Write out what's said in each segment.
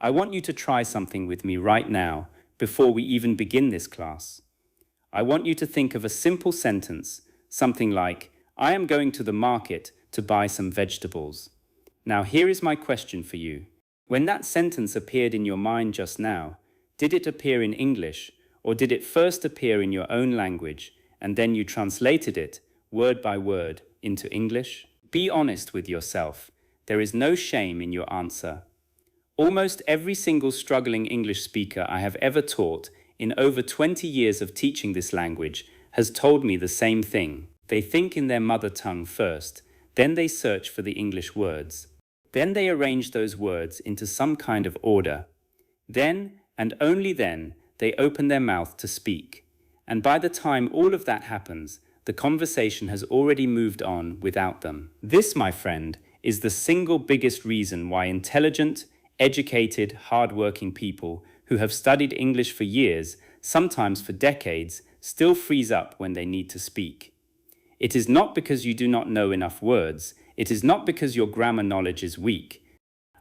I want you to try something with me right now, before we even begin this class. I want you to think of a simple sentence, something like, I am going to the market to buy some vegetables. Now here is my question for you. When that sentence appeared in your mind just now, did it appear in English, or did it first appear in your own language, and then you translated it, word by word, into English? Be honest with yourself. There is no shame in your answer. Almost every single struggling English speaker I have ever taught in over 20 years of teaching this language has told me the same thing. They think in their mother tongue first, then they search for the English words. Then they arrange those words into some kind of order. Then, and only then, they open their mouth to speak. And by the time all of that happens, the conversation has already moved on without them. This, my friend, is the single biggest reason why intelligent, educated, hard-working people who have studied English for years, sometimes for decades, still freeze up when they need to speak. It is not because you do not know enough words. It is not because your grammar knowledge is weak.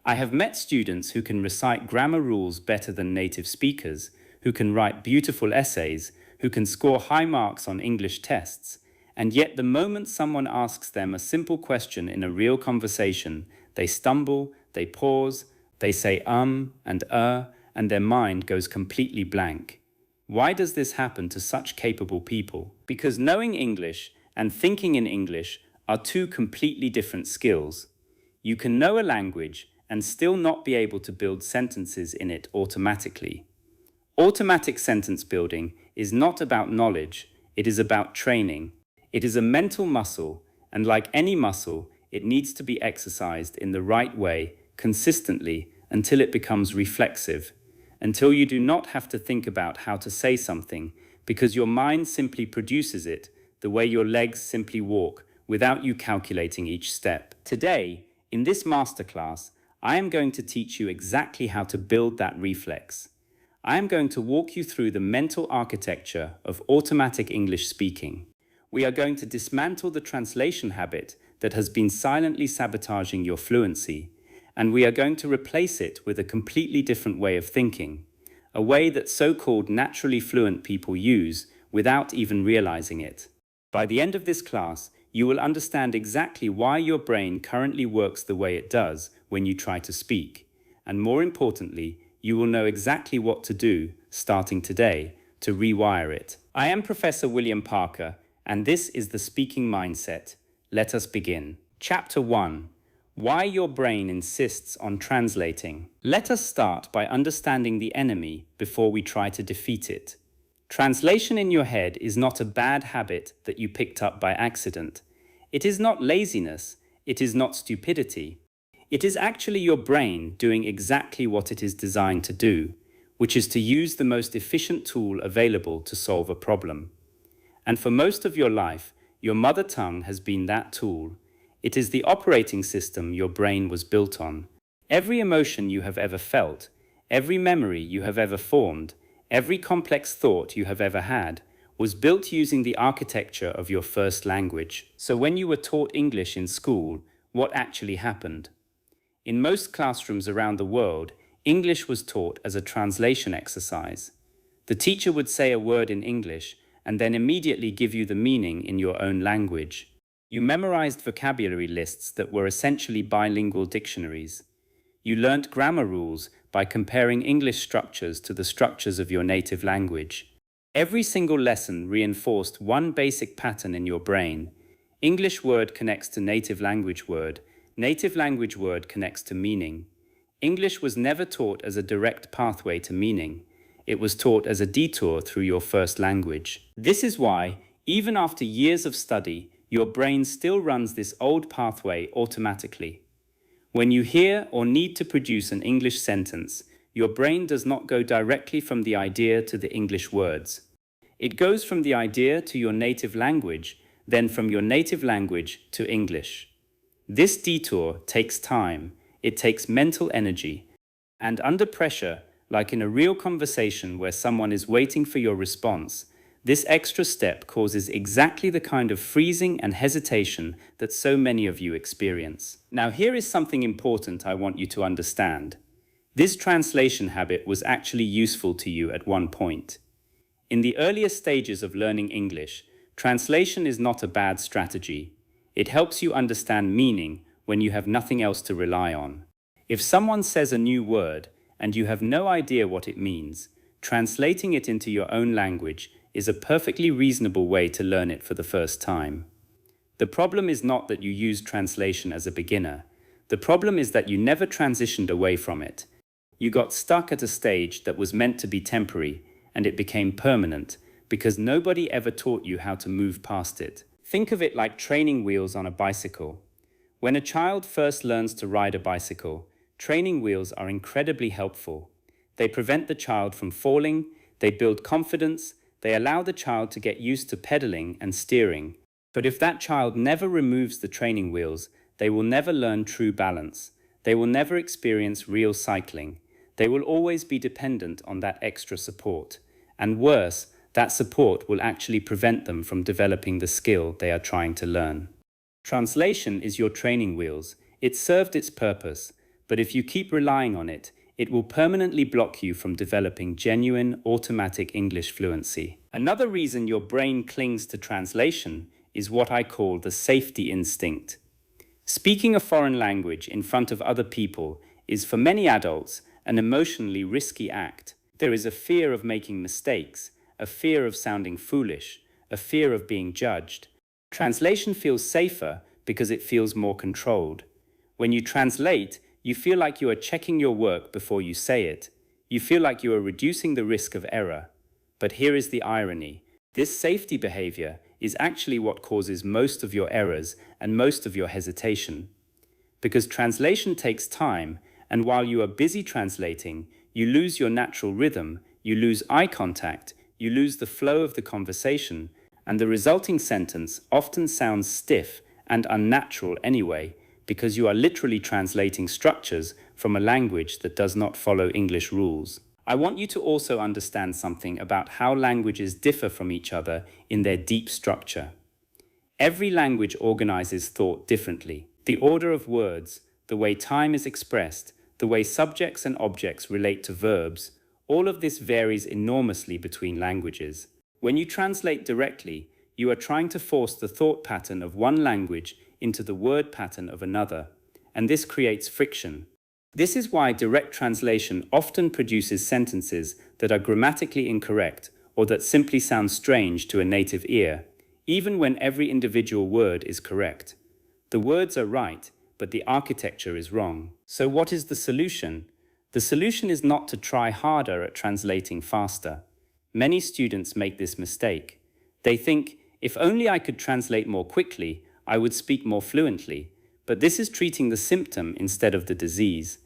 I have met students who can recite grammar rules better than native speakers, who can write beautiful essays, who can score high marks on English tests, and yet the moment someone asks them a simple question in a real conversation, they stumble, they pause, they say and their mind goes completely blank. Why does this happen to such capable people? Because knowing English and thinking in English are two completely different skills. You can know a language and still not be able to build sentences in it automatically. Automatic sentence building is not about knowledge, it is about training. It is a mental muscle, and like any muscle, it needs to be exercised in the right way, consistently, until it becomes reflexive, until you do not have to think about how to say something, because your mind simply produces it, the way your legs simply walk, without you calculating each step. Today, in this masterclass, I am going to teach you exactly how to build that reflex. I am going to walk you through the mental architecture of automatic English speaking. We are going to dismantle the translation habit that has been silently sabotaging your fluency, and we are going to replace it with a completely different way of thinking, a way that so-called naturally fluent people use without even realizing it. By the end of this class, you will understand exactly why your brain currently works the way it does when you try to speak, and more importantly, you will know exactly what to do, starting today, to rewire it. I am Professor William Parker, and this is the Speaking Mindset. Let us begin. Chapter 1. Why your brain insists on translating. Let us start by understanding the enemy before we try to defeat it. Translation in your head is not a bad habit that you picked up by accident. It is not laziness. It is not stupidity. It is actually your brain doing exactly what it is designed to do, which is to use the most efficient tool available to solve a problem. And for most of your life, your mother tongue has been that tool. It is the operating system your brain was built on. Every emotion you have ever felt, every memory you have ever formed, every complex thought you have ever had, was built using the architecture of your first language. So when you were taught English in school, what actually happened? In most classrooms around the world, English was taught as a translation exercise. The teacher would say a word in English and then immediately give you the meaning in your own language. You memorized vocabulary lists that were essentially bilingual dictionaries. You learnt grammar rules by comparing English structures to the structures of your native language. Every single lesson reinforced one basic pattern in your brain. English word connects to native language word connects to meaning. English was never taught as a direct pathway to meaning. It was taught as a detour through your first language. This is why, even after years of study, your brain still runs this old pathway automatically. When you hear or need to produce an English sentence, your brain does not go directly from the idea to the English words. It goes from the idea to your native language, then from your native language to English. This detour takes time, it takes mental energy, and under pressure, like in a real conversation where someone is waiting for your response, this extra step causes exactly the kind of freezing and hesitation that so many of you experience. Now here is something important I want you to understand. This translation habit was actually useful to you at one point. In the earlier stages of learning English, translation is not a bad strategy. It helps you understand meaning when you have nothing else to rely on. If someone says a new word and you have no idea what it means, translating it into your own language is a perfectly reasonable way to learn it for the first time. The problem is not that you used translation as a beginner. The problem is that you never transitioned away from it. You got stuck at a stage that was meant to be temporary, and it became permanent because nobody ever taught you how to move past it. Think of it like training wheels on a bicycle. When a child first learns to ride a bicycle, training wheels are incredibly helpful. They prevent the child from falling, they build confidence, they allow the child to get used to pedaling and steering. But if that child never removes the training wheels, they will never learn true balance. They will never experience real cycling. They will always be dependent on that extra support. And worse, that support will actually prevent them from developing the skill they are trying to learn. Translation is your training wheels. It served its purpose, but if you keep relying on it, it will permanently block you from developing genuine, automatic English fluency. Another reason your brain clings to translation is what I call the safety instinct. Speaking a foreign language in front of other people is, for many adults, an emotionally risky act. There is a fear of making mistakes, a fear of sounding foolish, a fear of being judged. Translation feels safer because it feels more controlled. When you translate, you feel like you are checking your work before you say it. You feel like you are reducing the risk of error. But here is the irony. This safety behavior is actually what causes most of your errors and most of your hesitation. Because translation takes time, and while you are busy translating, you lose your natural rhythm, you lose eye contact, you lose the flow of the conversation, and the resulting sentence often sounds stiff and unnatural anyway, because you are literally translating structures from a language that does not follow English rules. I want you to also understand something about how languages differ from each other in their deep structure. Every language organizes thought differently. The order of words, the way time is expressed, the way subjects and objects relate to verbs, all of this varies enormously between languages. When you translate directly, you are trying to force the thought pattern of one language into the word pattern of another, and this creates friction. This is why direct translation often produces sentences that are grammatically incorrect or that simply sound strange to a native ear, even when every individual word is correct. The words are right, but the architecture is wrong. So what is the solution? The solution is not to try harder at translating faster. Many students make this mistake. They think, if only I could translate more quickly, I would speak more fluently. But this is treating the symptom instead of the disease.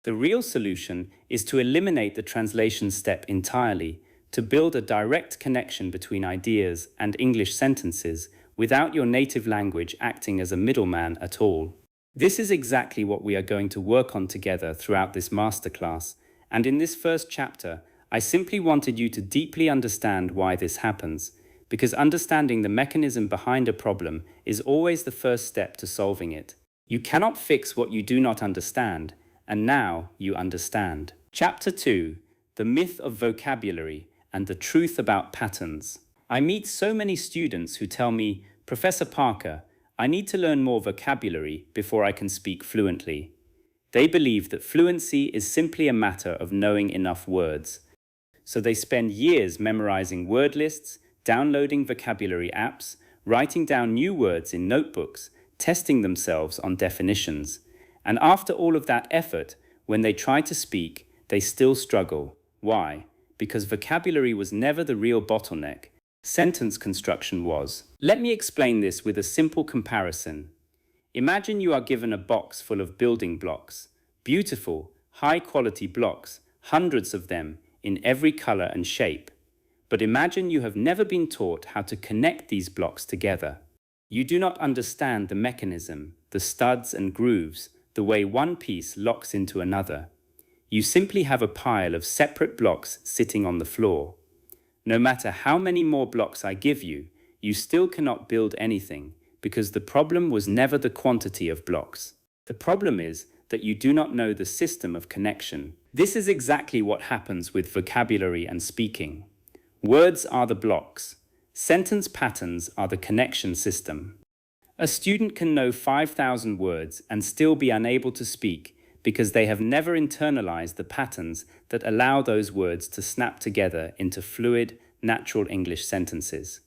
The real solution is to eliminate the translation step entirely, to build a direct connection between ideas and English sentences without your native language acting as a middleman at all. This is exactly what we are going to work on together throughout this masterclass, and in this first chapter, I simply wanted you to deeply understand why this happens, because understanding the mechanism behind a problem is always the first step to solving it. You cannot fix what you do not understand, and now you understand. Chapter 2: The Myth of Vocabulary and the Truth About Patterns. I meet so many students who tell me, Professor Parker, I need to learn more vocabulary before I can speak fluently. They believe that fluency is simply a matter of knowing enough words. So they spend years memorizing word lists, downloading vocabulary apps, writing down new words in notebooks, testing themselves on definitions. And after all of that effort, when they try to speak, they still struggle. Why? Because vocabulary was never the real bottleneck. Sentence construction was. Let me explain this with a simple comparison. Imagine you are given a box full of building blocks. Beautiful, high-quality blocks, hundreds of them, in every color and shape. But imagine you have never been taught how to connect these blocks together. You do not understand the mechanism, the studs and grooves, the way one piece locks into another. You simply have a pile of separate blocks sitting on the floor. No matter how many more blocks I give you, you still cannot build anything, because the problem was never the quantity of blocks. The problem is that you do not know the system of connection. This is exactly what happens with vocabulary and speaking. Words are the blocks. Sentence patterns are the connection system. A student can know 5,000 words and still be unable to speak because they have never internalized the patterns that allow those words to snap together into fluid, natural English sentences.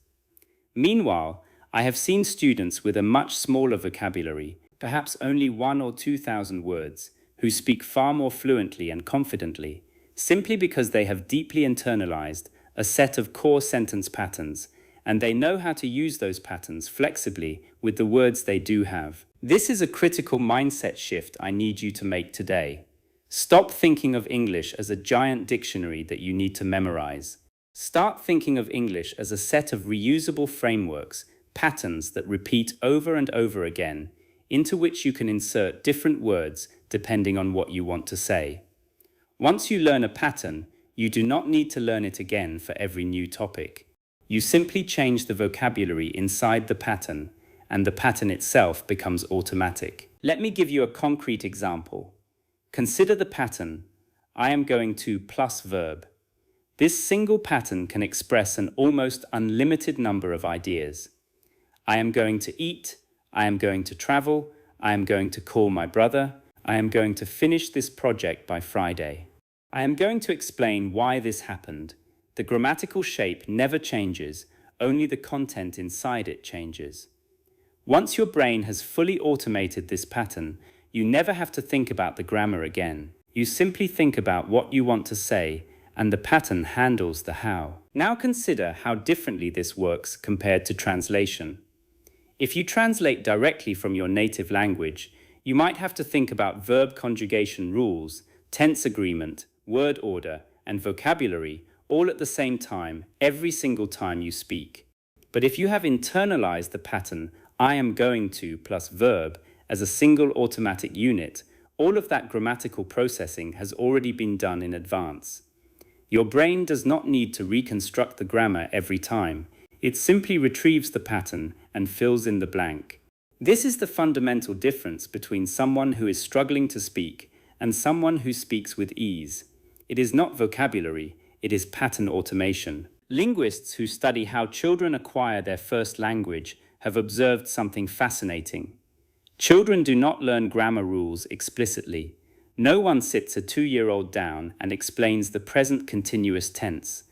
Meanwhile, I have seen students with a much smaller vocabulary, perhaps only 1,000 or 2,000 words, who speak far more fluently and confidently, simply because they have deeply internalized a set of core sentence patterns, and they know how to use those patterns flexibly with the words they do have. This is a critical mindset shift I need you to make today. Stop thinking of English as a giant dictionary that you need to memorize. Start thinking of English as a set of reusable frameworks, patterns that repeat over and over again, into which you can insert different words depending on what you want to say. Once you learn a pattern, you do not need to learn it again for every new topic. You simply change the vocabulary inside the pattern, and the pattern itself becomes automatic. Let me give you a concrete example. Consider the pattern, I am going to plus verb. This single pattern can express an almost unlimited number of ideas. I am going to eat, I am going to travel, I am going to call my brother, I am going to finish this project by Friday. I am going to explain why this happened. The grammatical shape never changes, only the content inside it changes. Once your brain has fully automated this pattern, you never have to think about the grammar again. You simply think about what you want to say, and the pattern handles the how. Now consider how differently this works compared to translation. If you translate directly from your native language, you might have to think about verb conjugation rules, tense agreement, word order, and vocabulary all at the same time, every single time you speak. But if you have internalized the pattern, I am going to plus verb, as a single automatic unit, all of that grammatical processing has already been done in advance. Your brain does not need to reconstruct the grammar every time. It simply retrieves the pattern and fills in the blank. This is the fundamental difference between someone who is struggling to speak and someone who speaks with ease. It is not vocabulary, it is pattern automation. Linguists who study how children acquire their first language have observed something fascinating. Children do not learn grammar rules explicitly. No one sits a 2-year-old down and explains the present continuous tense.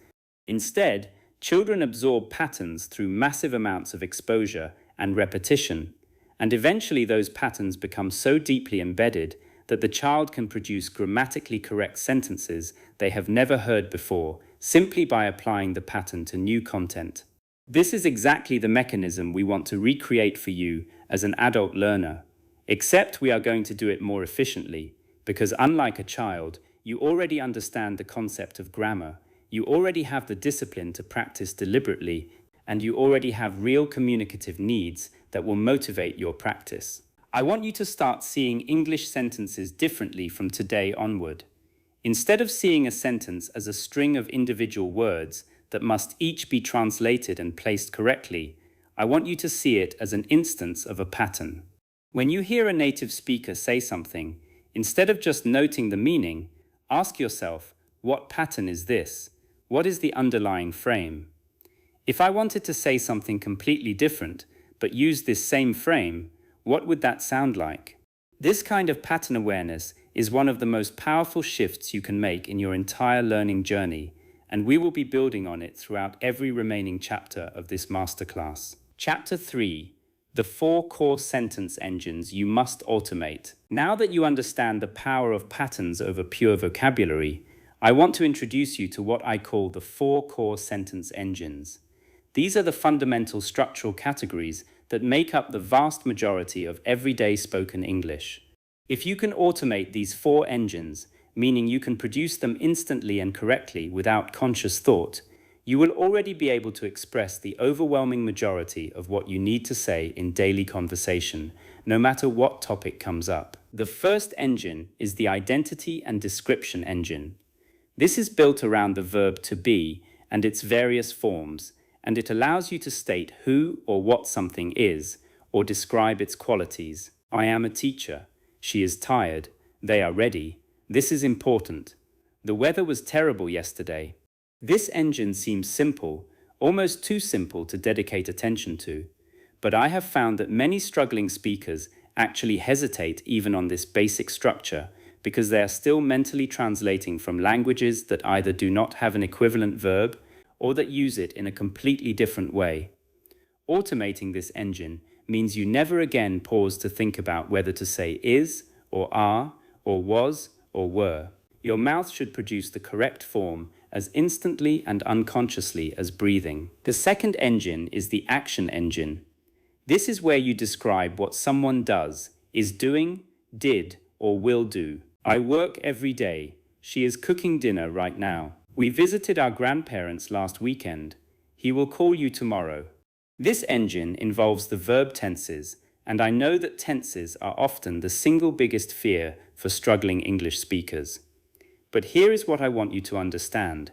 Instead, children absorb patterns through massive amounts of exposure and repetition, and eventually those patterns become so deeply embedded that the child can produce grammatically correct sentences they have never heard before, simply by applying the pattern to new content. This is exactly the mechanism we want to recreate for you as an adult learner, except we are going to do it more efficiently, because unlike a child, you already understand the concept of grammar, you already have the discipline to practice deliberately, and you already have real communicative needs that will motivate your practice. I want you to start seeing English sentences differently from today onward. Instead of seeing a sentence as a string of individual words that must each be translated and placed correctly, I want you to see it as an instance of a pattern. When you hear a native speaker say something, instead of just noting the meaning, ask yourself, what pattern is this? What is the underlying frame? If I wanted to say something completely different, but use this same frame, what would that sound like? This kind of pattern awareness is one of the most powerful shifts you can make in your entire learning journey, and we will be building on it throughout every remaining chapter of this masterclass. Chapter 3. The 4 core sentence engines you must automate. Now that you understand the power of patterns over pure vocabulary, I want to introduce you to what I call the 4 core sentence engines. These are the fundamental structural categories that make up the vast majority of everyday spoken English. If you can automate these 4 engines, meaning you can produce them instantly and correctly without conscious thought, you will already be able to express the overwhelming majority of what you need to say in daily conversation, no matter what topic comes up. The first engine is the identity and description engine. This is built around the verb to be and its various forms, and it allows you to state who or what something is, or describe its qualities. I am a teacher. She is tired. They are ready. This is important. The weather was terrible yesterday. This engine seems simple, almost too simple to dedicate attention to. But I have found that many struggling speakers actually hesitate even on this basic structure because they are still mentally translating from languages that either do not have an equivalent verb or that use it in a completely different way. Automating this engine means you never again pause to think about whether to say is, or are, or was, or were. Your mouth should produce the correct form as instantly and unconsciously as breathing. The second engine is the action engine. This is where you describe what someone does, is doing, did, or will do. I work every day. She is cooking dinner right now. We visited our grandparents last weekend. He will call you tomorrow. This engine involves the verb tenses, and I know that tenses are often the single biggest fear for struggling English speakers. But here is what I want you to understand.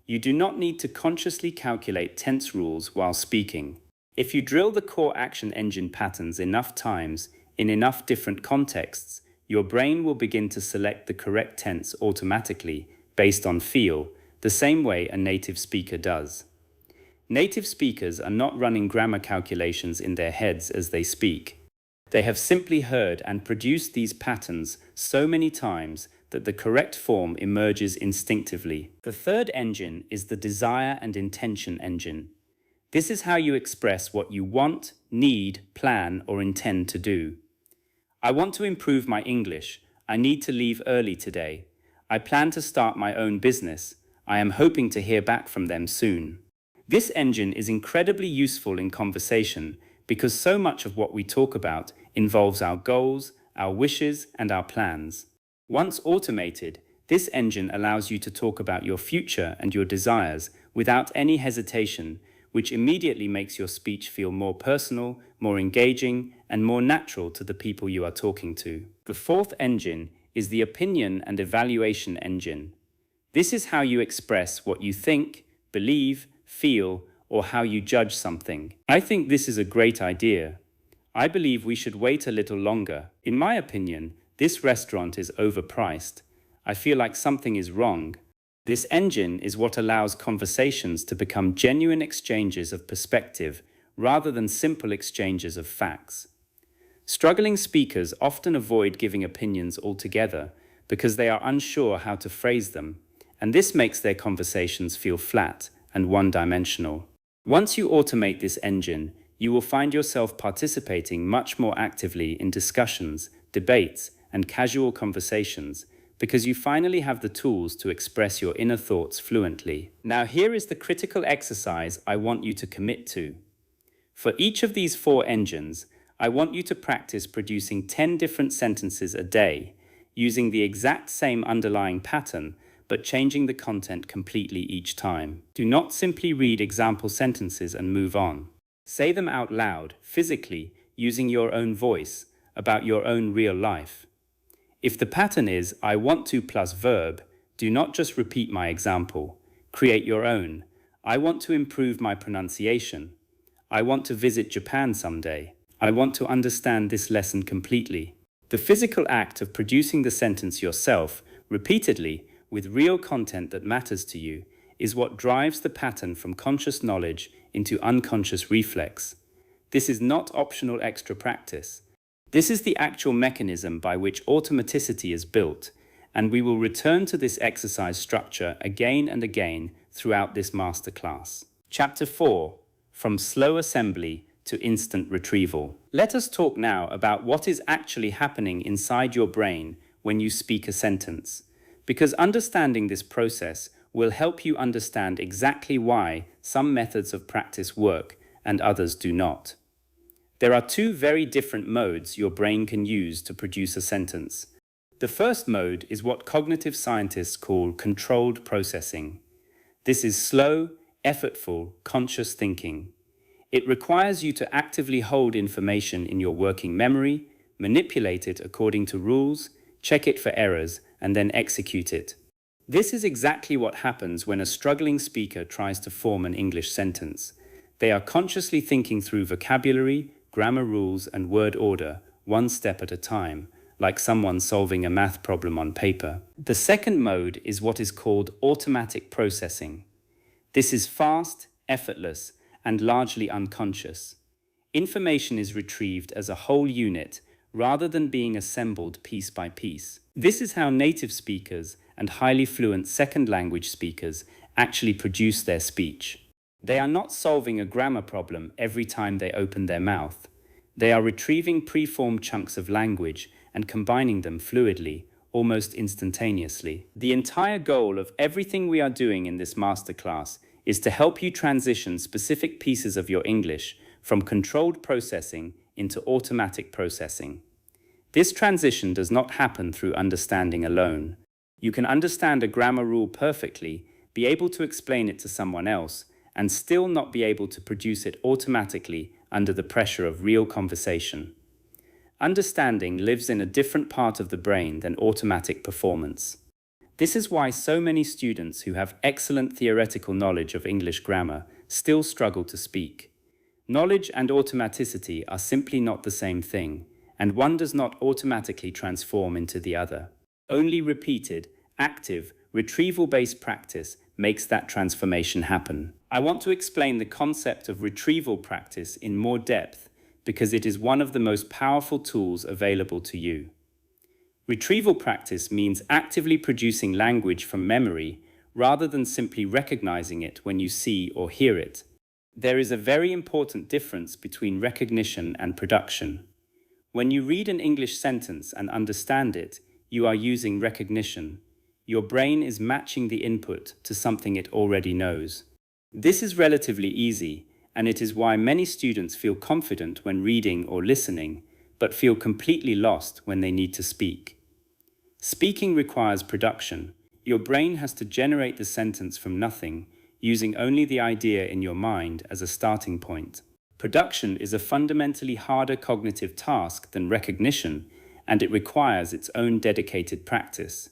You do not need to consciously calculate tense rules while speaking. If you drill the core action engine patterns enough times, in enough different contexts, your brain will begin to select the correct tense automatically, based on feel, the same way a native speaker does. Native speakers are not running grammar calculations in their heads as they speak. They have simply heard and produced these patterns so many times that the correct form emerges instinctively. The third engine is the desire and intention engine. This is how you express what you want, need, plan, or intend to do. I want to improve my English. I need to leave early today. I plan to start my own business. I am hoping to hear back from them soon. This engine is incredibly useful in conversation because so much of what we talk about involves our goals, our wishes, and our plans. Once automated, this engine allows you to talk about your future and your desires without any hesitation, which immediately makes your speech feel more personal, more engaging, and more natural to the people you are talking to. The fourth engine is the opinion and evaluation engine. This is how you express what you think, believe, feel, or how you judge something. I think this is a great idea. I believe we should wait a little longer. In my opinion, this restaurant is overpriced. I feel like something is wrong. This engine is what allows conversations to become genuine exchanges of perspective rather than simple exchanges of facts. Struggling speakers often avoid giving opinions altogether because they are unsure how to phrase them, and this makes their conversations feel flat and one-dimensional. Once you automate this engine, you will find yourself participating much more actively in discussions, debates, and casual conversations because you finally have the tools to express your inner thoughts fluently. Now here is the critical exercise I want you to commit to. For each of these four engines, I want you to practice producing 10 different sentences a day, using the exact same underlying pattern, but changing the content completely each time. Do not simply read example sentences and move on. Say them out loud, physically, using your own voice, about your own real life. If the pattern is, I want to plus verb, do not just repeat my example. Create your own. I want to improve my pronunciation. I want to visit Japan someday. I want to understand this lesson completely. The physical act of producing the sentence yourself, repeatedly, with real content that matters to you, is what drives the pattern from conscious knowledge into unconscious reflex. This is not optional extra practice. This is the actual mechanism by which automaticity is built, and we will return to this exercise structure again and again throughout this masterclass. Chapter 4. From slow assembly to instant retrieval. Let us talk now about what is actually happening inside your brain when you speak a sentence, because understanding this process will help you understand exactly why some methods of practice work and others do not. There are two very different modes your brain can use to produce a sentence. The first mode is what cognitive scientists call controlled processing. This is slow, effortful, conscious thinking. It requires you to actively hold information in your working memory, manipulate it according to rules, check it for errors, and then execute it. This is exactly what happens when a struggling speaker tries to form an English sentence. They are consciously thinking through vocabulary, grammar rules, and word order, one step at a time, like someone solving a math problem on paper. The second mode is what is called automatic processing. This is fast, effortless, and largely unconscious. Information is retrieved as a whole unit rather than being assembled piece by piece. This is how native speakers and highly fluent second language speakers actually produce their speech. They are not solving a grammar problem every time they open their mouth. They are retrieving preformed chunks of language and combining them fluidly, almost instantaneously. The entire goal of everything we are doing in this masterclass is to help you transition specific pieces of your English from controlled processing into automatic processing. This transition does not happen through understanding alone. You can understand a grammar rule perfectly, be able to explain it to someone else, and still not be able to produce it automatically under the pressure of real conversation. Understanding lives in a different part of the brain than automatic performance. This is why so many students who have excellent theoretical knowledge of English grammar still struggle to speak. Knowledge and automaticity are simply not the same thing, and one does not automatically transform into the other. Only repeated, active, retrieval-based practice makes that transformation happen. I want to explain the concept of retrieval practice in more depth because it is one of the most powerful tools available to you. Retrieval practice means actively producing language from memory rather than simply recognizing it when you see or hear it. There is a very important difference between recognition and production. When you read an English sentence and understand it, you are using recognition. Your brain is matching the input to something it already knows. This is relatively easy, and it is why many students feel confident when reading or listening, but feel completely lost when they need to speak. Speaking requires production. Your brain has to generate the sentence from nothing, using only the idea in your mind as a starting point. Production is a fundamentally harder cognitive task than recognition, and it requires its own dedicated practice.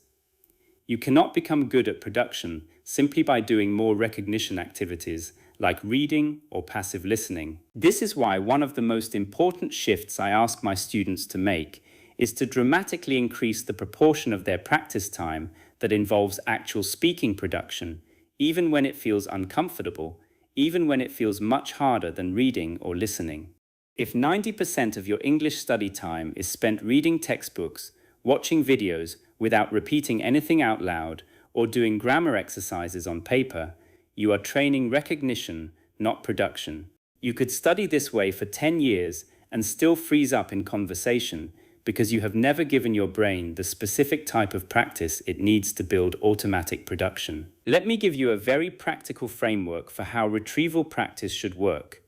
You cannot become good at production simply by doing more recognition activities like reading or passive listening. This is why one of the most important shifts I ask my students to make is to dramatically increase the proportion of their practice time that involves actual speaking production, even when it feels uncomfortable, even when it feels much harder than reading or listening. If 90% of your English study time is spent reading textbooks, watching videos without repeating anything out loud, or doing grammar exercises on paper, you are training recognition, not production. You could study this way for 10 years and still freeze up in conversation because you have never given your brain the specific type of practice it needs to build automatic production. Let me give you a very practical framework for how retrieval practice should work.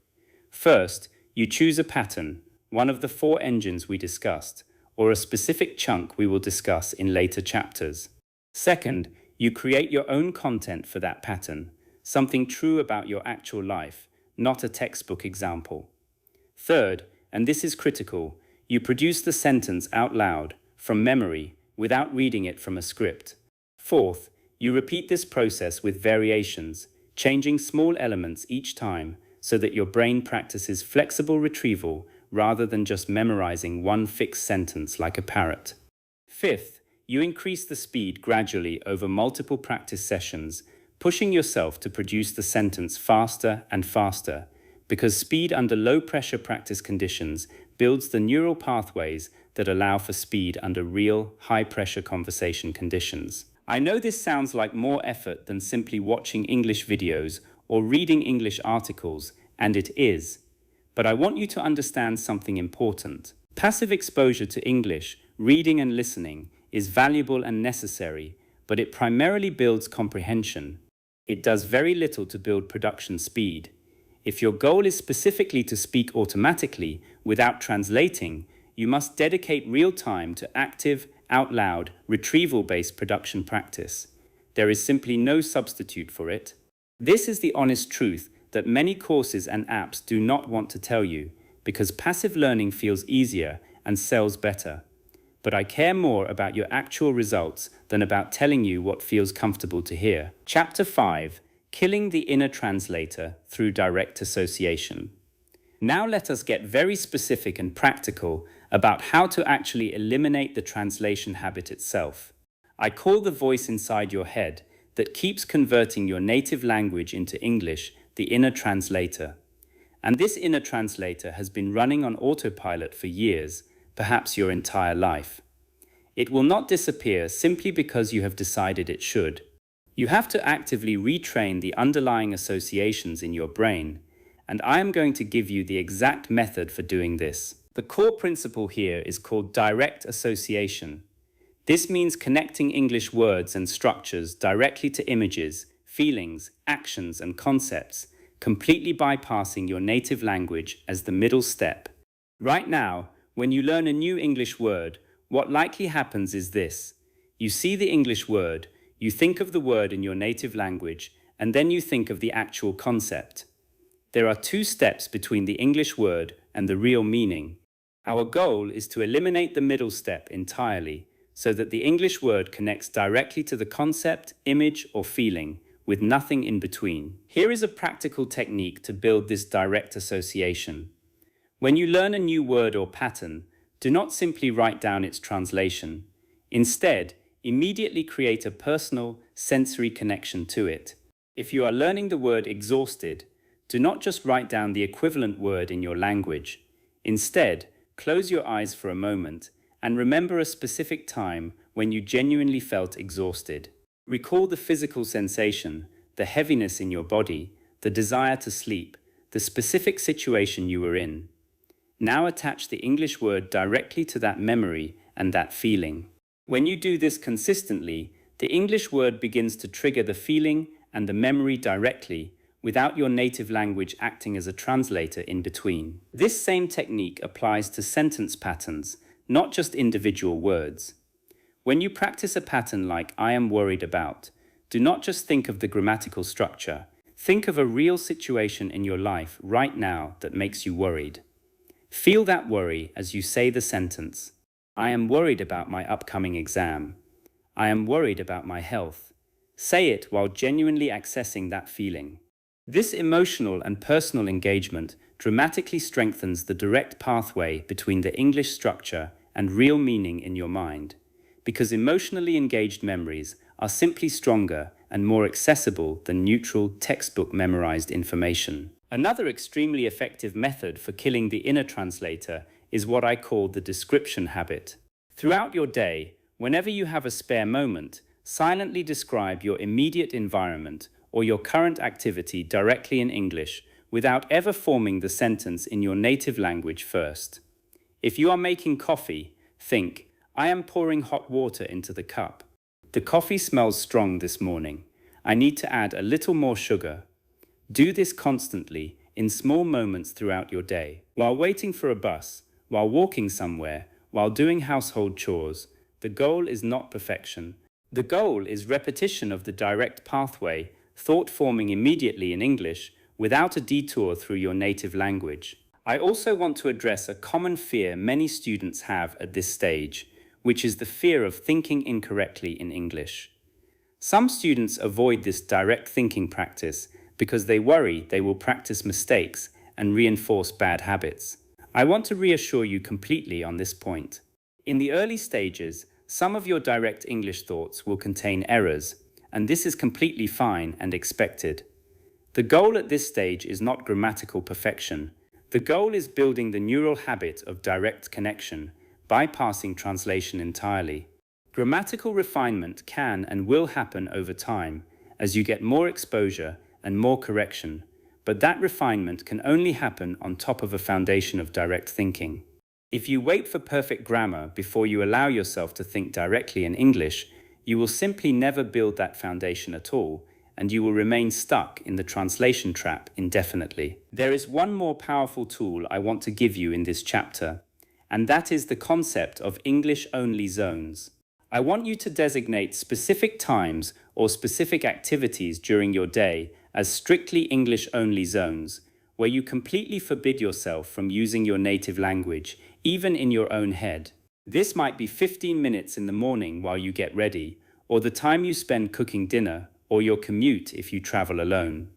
First, you choose a pattern, one of the 4 engines we discussed, or a specific chunk we will discuss in later chapters. Second, you create your own content for that pattern, something true about your actual life, not a textbook example. Third, and this is critical, you produce the sentence out loud, from memory, without reading it from a script. Fourth, you repeat this process with variations, changing small elements each time so that your brain practices flexible retrieval rather than just memorizing one fixed sentence like a parrot. Fifth, you increase the speed gradually over multiple practice sessions, pushing yourself to produce the sentence faster and faster, because speed under low-pressure practice conditions builds the neural pathways that allow for speed under real, high-pressure conversation conditions. I know this sounds like more effort than simply watching English videos or reading English articles, and it is. But I want you to understand something important. Passive exposure to English, reading and listening, is valuable and necessary, but it primarily builds comprehension. It does very little to build production speed. If your goal is specifically to speak automatically without translating, you must dedicate real time to active, out loud, retrieval-based production practice. There is simply no substitute for it. This is the honest truth that many courses and apps do not want to tell you, because passive learning feels easier and sells better. But I care more about your actual results than about telling you what feels comfortable to hear. Chapter 5: Killing the Inner Translator Through Direct Association. Now let us get very specific and practical about how to actually eliminate the translation habit itself. I call the voice inside your head that keeps converting your native language into English the inner translator. And this inner translator has been running on autopilot for years, perhaps your entire life. It will not disappear simply because you have decided it should. You have to actively retrain the underlying associations in your brain, and I am going to give you the exact method for doing this. The core principle here is called direct association. This means connecting English words and structures directly to images, feelings, actions, and concepts, completely bypassing your native language as the middle step. Right now, when you learn a new English word, what likely happens is this. You see the English word, you think of the word in your native language, and then you think of the actual concept. There are two steps between the English word and the real meaning. Our goal is to eliminate the middle step entirely, so that the English word connects directly to the concept, image, or feeling, with nothing in between. Here is a practical technique to build this direct association. When you learn a new word or pattern, do not simply write down its translation. Instead, immediately create a personal, sensory connection to it. If you are learning the word exhausted, do not just write down the equivalent word in your language. Instead, close your eyes for a moment and remember a specific time when you genuinely felt exhausted. Recall the physical sensation, the heaviness in your body, the desire to sleep, the specific situation you were in. Now attach the English word directly to that memory and that feeling. When you do this consistently, the English word begins to trigger the feeling and the memory directly, without your native language acting as a translator in between. This same technique applies to sentence patterns, not just individual words. When you practice a pattern like "I am worried about," do not just think of the grammatical structure. Think of a real situation in your life right now that makes you worried. Feel that worry as you say the sentence. I am worried about my upcoming exam. I am worried about my health. Say it while genuinely accessing that feeling. This emotional and personal engagement dramatically strengthens the direct pathway between the English structure and real meaning in your mind, because emotionally engaged memories are simply stronger and more accessible than neutral, textbook memorized information. Another extremely effective method for killing the inner translator is what I call the description habit. Throughout your day, whenever you have a spare moment, silently describe your immediate environment or your current activity directly in English without ever forming the sentence in your native language first. If you are making coffee, think, I am pouring hot water into the cup. The coffee smells strong this morning. I need to add a little more sugar. Do this constantly, in small moments throughout your day. While waiting for a bus, while walking somewhere, while doing household chores, the goal is not perfection. The goal is repetition of the direct pathway, thought forming immediately in English, without a detour through your native language. I also want to address a common fear many students have at this stage, which is the fear of thinking incorrectly in English. Some students avoid this direct thinking practice because they worry they will practice mistakes and reinforce bad habits. I want to reassure you completely on this point. In the early stages, some of your direct English thoughts will contain errors, and this is completely fine and expected. The goal at this stage is not grammatical perfection. The goal is building the neural habit of direct connection, bypassing translation entirely. Grammatical refinement can and will happen over time as you get more exposure and more correction, but that refinement can only happen on top of a foundation of direct thinking. If you wait for perfect grammar before you allow yourself to think directly in English, you will simply never build that foundation at all, and you will remain stuck in the translation trap indefinitely. There is one more powerful tool I want to give you in this chapter, and that is the concept of English-only zones. I want you to designate specific times or specific activities during your day as strictly English-only zones, where you completely forbid yourself from using your native language, even in your own head. This might be 15 minutes in the morning while you get ready, or the time you spend cooking dinner, or your commute if you travel alone.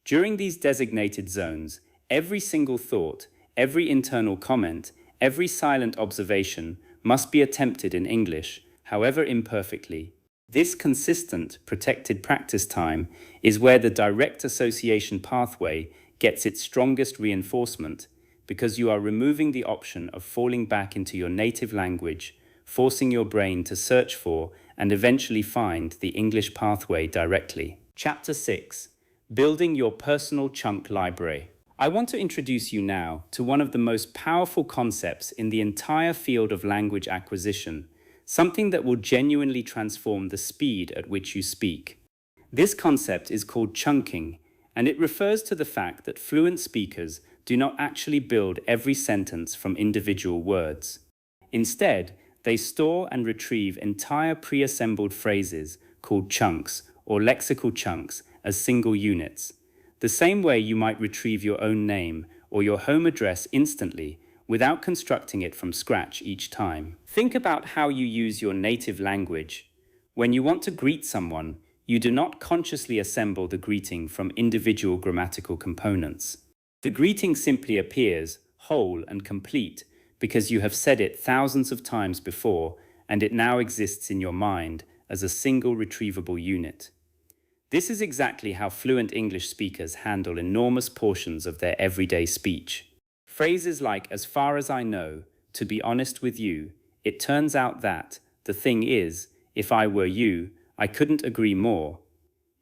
During these designated zones, every single thought, every internal comment, Every silent observation must be attempted in English, however imperfectly. This consistent, protected practice time is where the direct association pathway gets its strongest reinforcement, because you are removing the option of falling back into your native language, forcing your brain to search for and eventually find the English pathway directly. Chapter 6. Building your personal chunk library. I want to introduce you now to one of the most powerful concepts in the entire field of language acquisition, something that will genuinely transform the speed at which you speak. This concept is called chunking, and it refers to the fact that fluent speakers do not actually build every sentence from individual words. Instead, they store and retrieve entire pre-assembled phrases called chunks or lexical chunks as single units, the same way you might retrieve your own name or your home address instantly without constructing it from scratch each time. Think about how you use your native language. When you want to greet someone, you do not consciously assemble the greeting from individual grammatical components. The greeting simply appears whole and complete because you have said it thousands of times before and it now exists in your mind as a single retrievable unit. This is exactly how fluent English speakers handle enormous portions of their everyday speech. Phrases like "as far as I know," "to be honest with you," "it turns out that," "the thing is," "if I were you," "I couldn't agree more."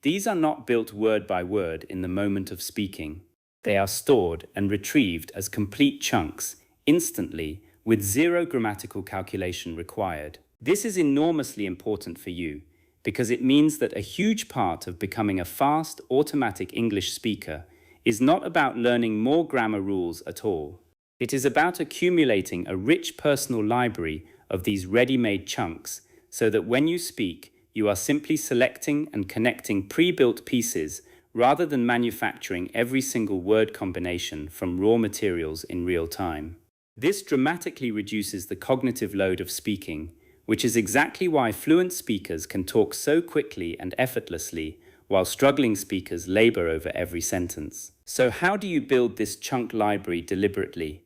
These are not built word by word in the moment of speaking. They are stored and retrieved as complete chunks, instantly, with zero grammatical calculation required. This is enormously important for you, because it means that a huge part of becoming a fast, automatic English speaker is not about learning more grammar rules at all. It is about accumulating a rich personal library of these ready-made chunks so that when you speak, you are simply selecting and connecting pre-built pieces rather than manufacturing every single word combination from raw materials in real time. This dramatically reduces the cognitive load of speaking, which is exactly why fluent speakers can talk so quickly and effortlessly, while struggling speakers labor over every sentence. So how do you build this chunk library deliberately?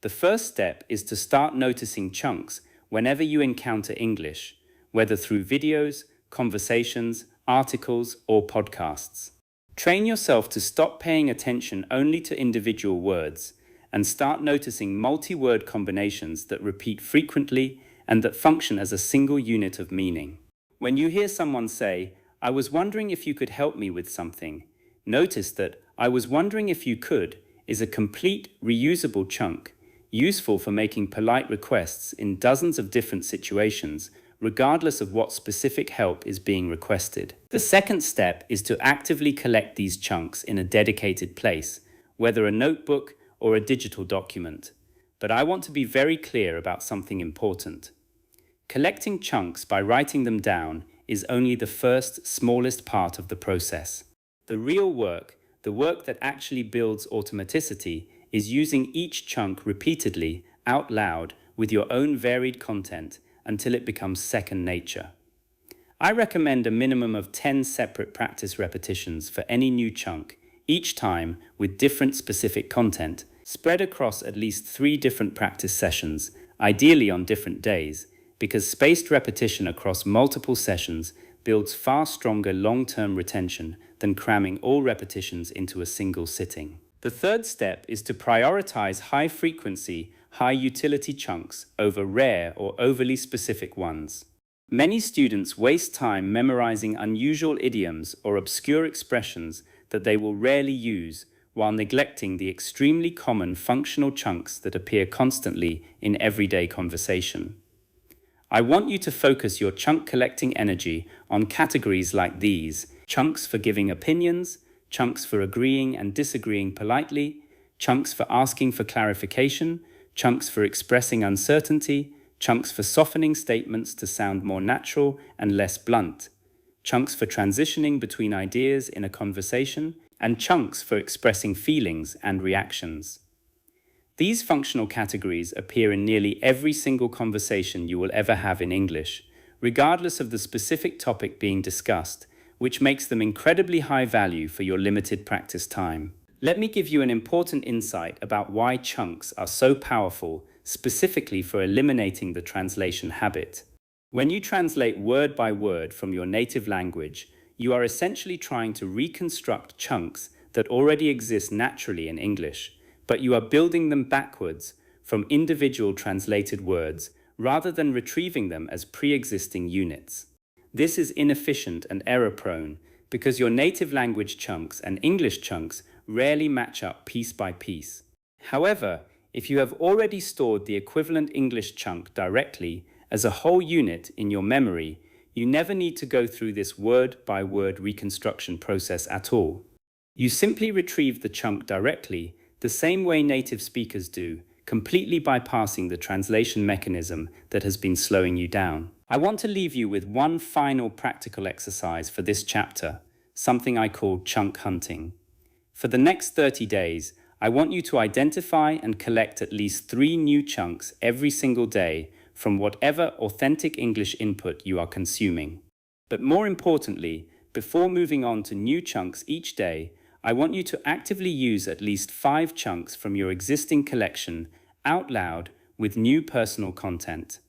The first step is to start noticing chunks whenever you encounter English, whether through videos, conversations, articles, or podcasts. Train yourself to stop paying attention only to individual words and start noticing multi-word combinations that repeat frequently and that function as a single unit of meaning. When you hear someone say, "I was wondering if you could help me with something," notice that "I was wondering if you could" is a complete, reusable chunk, useful for making polite requests in dozens of different situations, regardless of what specific help is being requested. The second step is to actively collect these chunks in a dedicated place, whether a notebook or a digital document. But I want to be very clear about something important. Collecting chunks by writing them down is only the first, smallest part of the process. The real work, the work that actually builds automaticity, is using each chunk repeatedly, out loud, with your own varied content until it becomes second nature. I recommend a minimum of 10 separate practice repetitions for any new chunk, each time with different specific content, spread across at least 3 different practice sessions, ideally on different days, because spaced repetition across multiple sessions builds far stronger long-term retention than cramming all repetitions into a single sitting. The third step is to prioritize high-frequency, high-utility chunks over rare or overly specific ones. Many students waste time memorizing unusual idioms or obscure expressions that they will rarely use, while neglecting the extremely common functional chunks that appear constantly in everyday conversation. I want you to focus your chunk collecting energy on categories like these: chunks for giving opinions, chunks for agreeing and disagreeing politely, chunks for asking for clarification, chunks for expressing uncertainty, chunks for softening statements to sound more natural and less blunt, chunks for transitioning between ideas in a conversation, and chunks for expressing feelings and reactions. These functional categories appear in nearly every single conversation you will ever have in English, regardless of the specific topic being discussed, which makes them incredibly high value for your limited practice time. Let me give you an important insight about why chunks are so powerful specifically for eliminating the translation habit. When you translate word by word from your native language, you are essentially trying to reconstruct chunks that already exist naturally in English, but you are building them backwards from individual translated words rather than retrieving them as pre-existing units. This is inefficient and error-prone because your native language chunks and English chunks rarely match up piece by piece. However, if you have already stored the equivalent English chunk directly as a whole unit in your memory, you never need to go through this word-by-word reconstruction process at all. You simply retrieve the chunk directly, the same way native speakers do, completely bypassing the translation mechanism that has been slowing you down. I want to leave you with one final practical exercise for this chapter, something I call chunk hunting. For the next 30 days, I want you to identify and collect at least 3 new chunks every single day from whatever authentic English input you are consuming. But more importantly, before moving on to new chunks each day, I want you to actively use at least 5 chunks from your existing collection out loud with new personal content.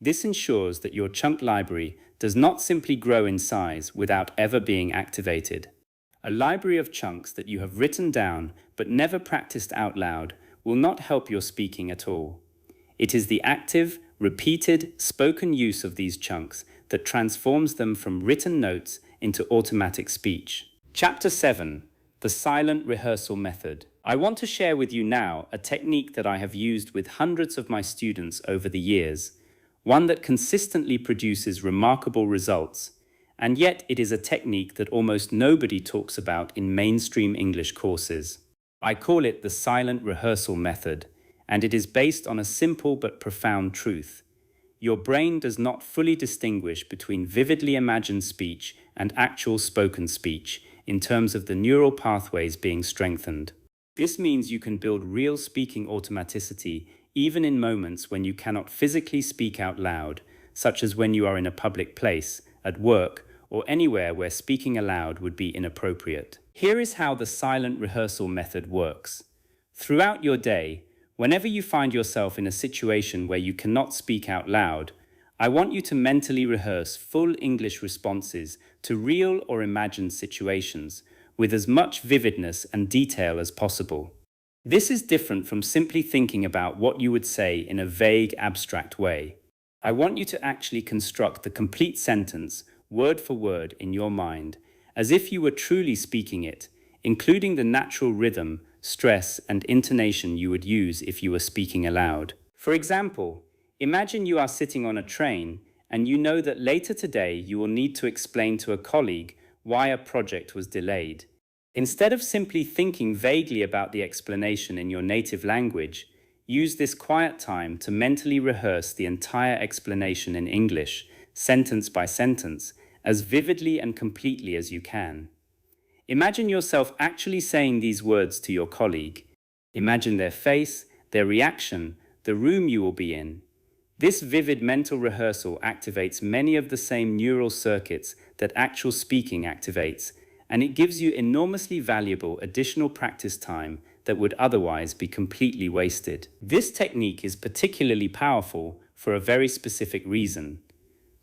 This ensures that your chunk library does not simply grow in size without ever being activated. A library of chunks that you have written down but never practiced out loud will not help your speaking at all. It is the active, repeated, spoken use of these chunks that transforms them from written notes into automatic speech. Chapter 7. The Silent Rehearsal Method. I want to share with you now a technique that I have used with hundreds of my students over the years, one that consistently produces remarkable results, and yet it is a technique that almost nobody talks about in mainstream English courses. I call it the Silent Rehearsal Method, and it is based on a simple but profound truth. Your brain does not fully distinguish between vividly imagined speech and actual spoken speech in terms of the neural pathways being strengthened. This means you can build real speaking automaticity even in moments when you cannot physically speak out loud, such as when you are in a public place, at work, or anywhere where speaking aloud would be inappropriate. Here is how the silent rehearsal method works. Throughout your day, whenever you find yourself in a situation where you cannot speak out loud, I want you to mentally rehearse full English responses to real or imagined situations with as much vividness and detail as possible. This is different from simply thinking about what you would say in a vague, abstract way. I want you to actually construct the complete sentence, word for word, in your mind, as if you were truly speaking it, including the natural rhythm, stress, and intonation you would use if you were speaking aloud. For example, imagine you are sitting on a train and you know that later today you will need to explain to a colleague why a project was delayed. Instead of simply thinking vaguely about the explanation in your native language, use this quiet time to mentally rehearse the entire explanation in English, sentence by sentence, as vividly and completely as you can. Imagine yourself actually saying these words to your colleague. Imagine their face, their reaction, the room you will be in. This vivid mental rehearsal activates many of the same neural circuits that actual speaking activates, and it gives you enormously valuable additional practice time that would otherwise be completely wasted. This technique is particularly powerful for a very specific reason.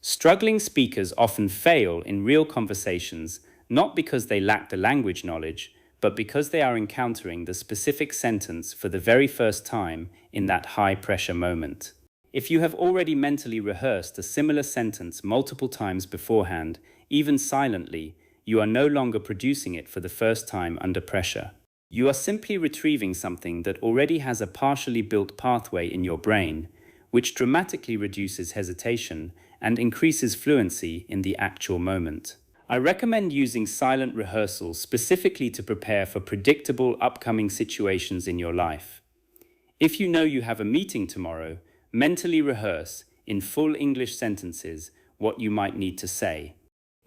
Struggling speakers often fail in real conversations not because they lack the language knowledge, but because they are encountering the specific sentence for the very first time in that high-pressure moment. If you have already mentally rehearsed a similar sentence multiple times beforehand, even silently, you are no longer producing it for the first time under pressure. You are simply retrieving something that already has a partially built pathway in your brain, which dramatically reduces hesitation and increases fluency in the actual moment. I recommend using silent rehearsals specifically to prepare for predictable upcoming situations in your life. If you know you have a meeting tomorrow, mentally rehearse, in full English sentences, what you might need to say.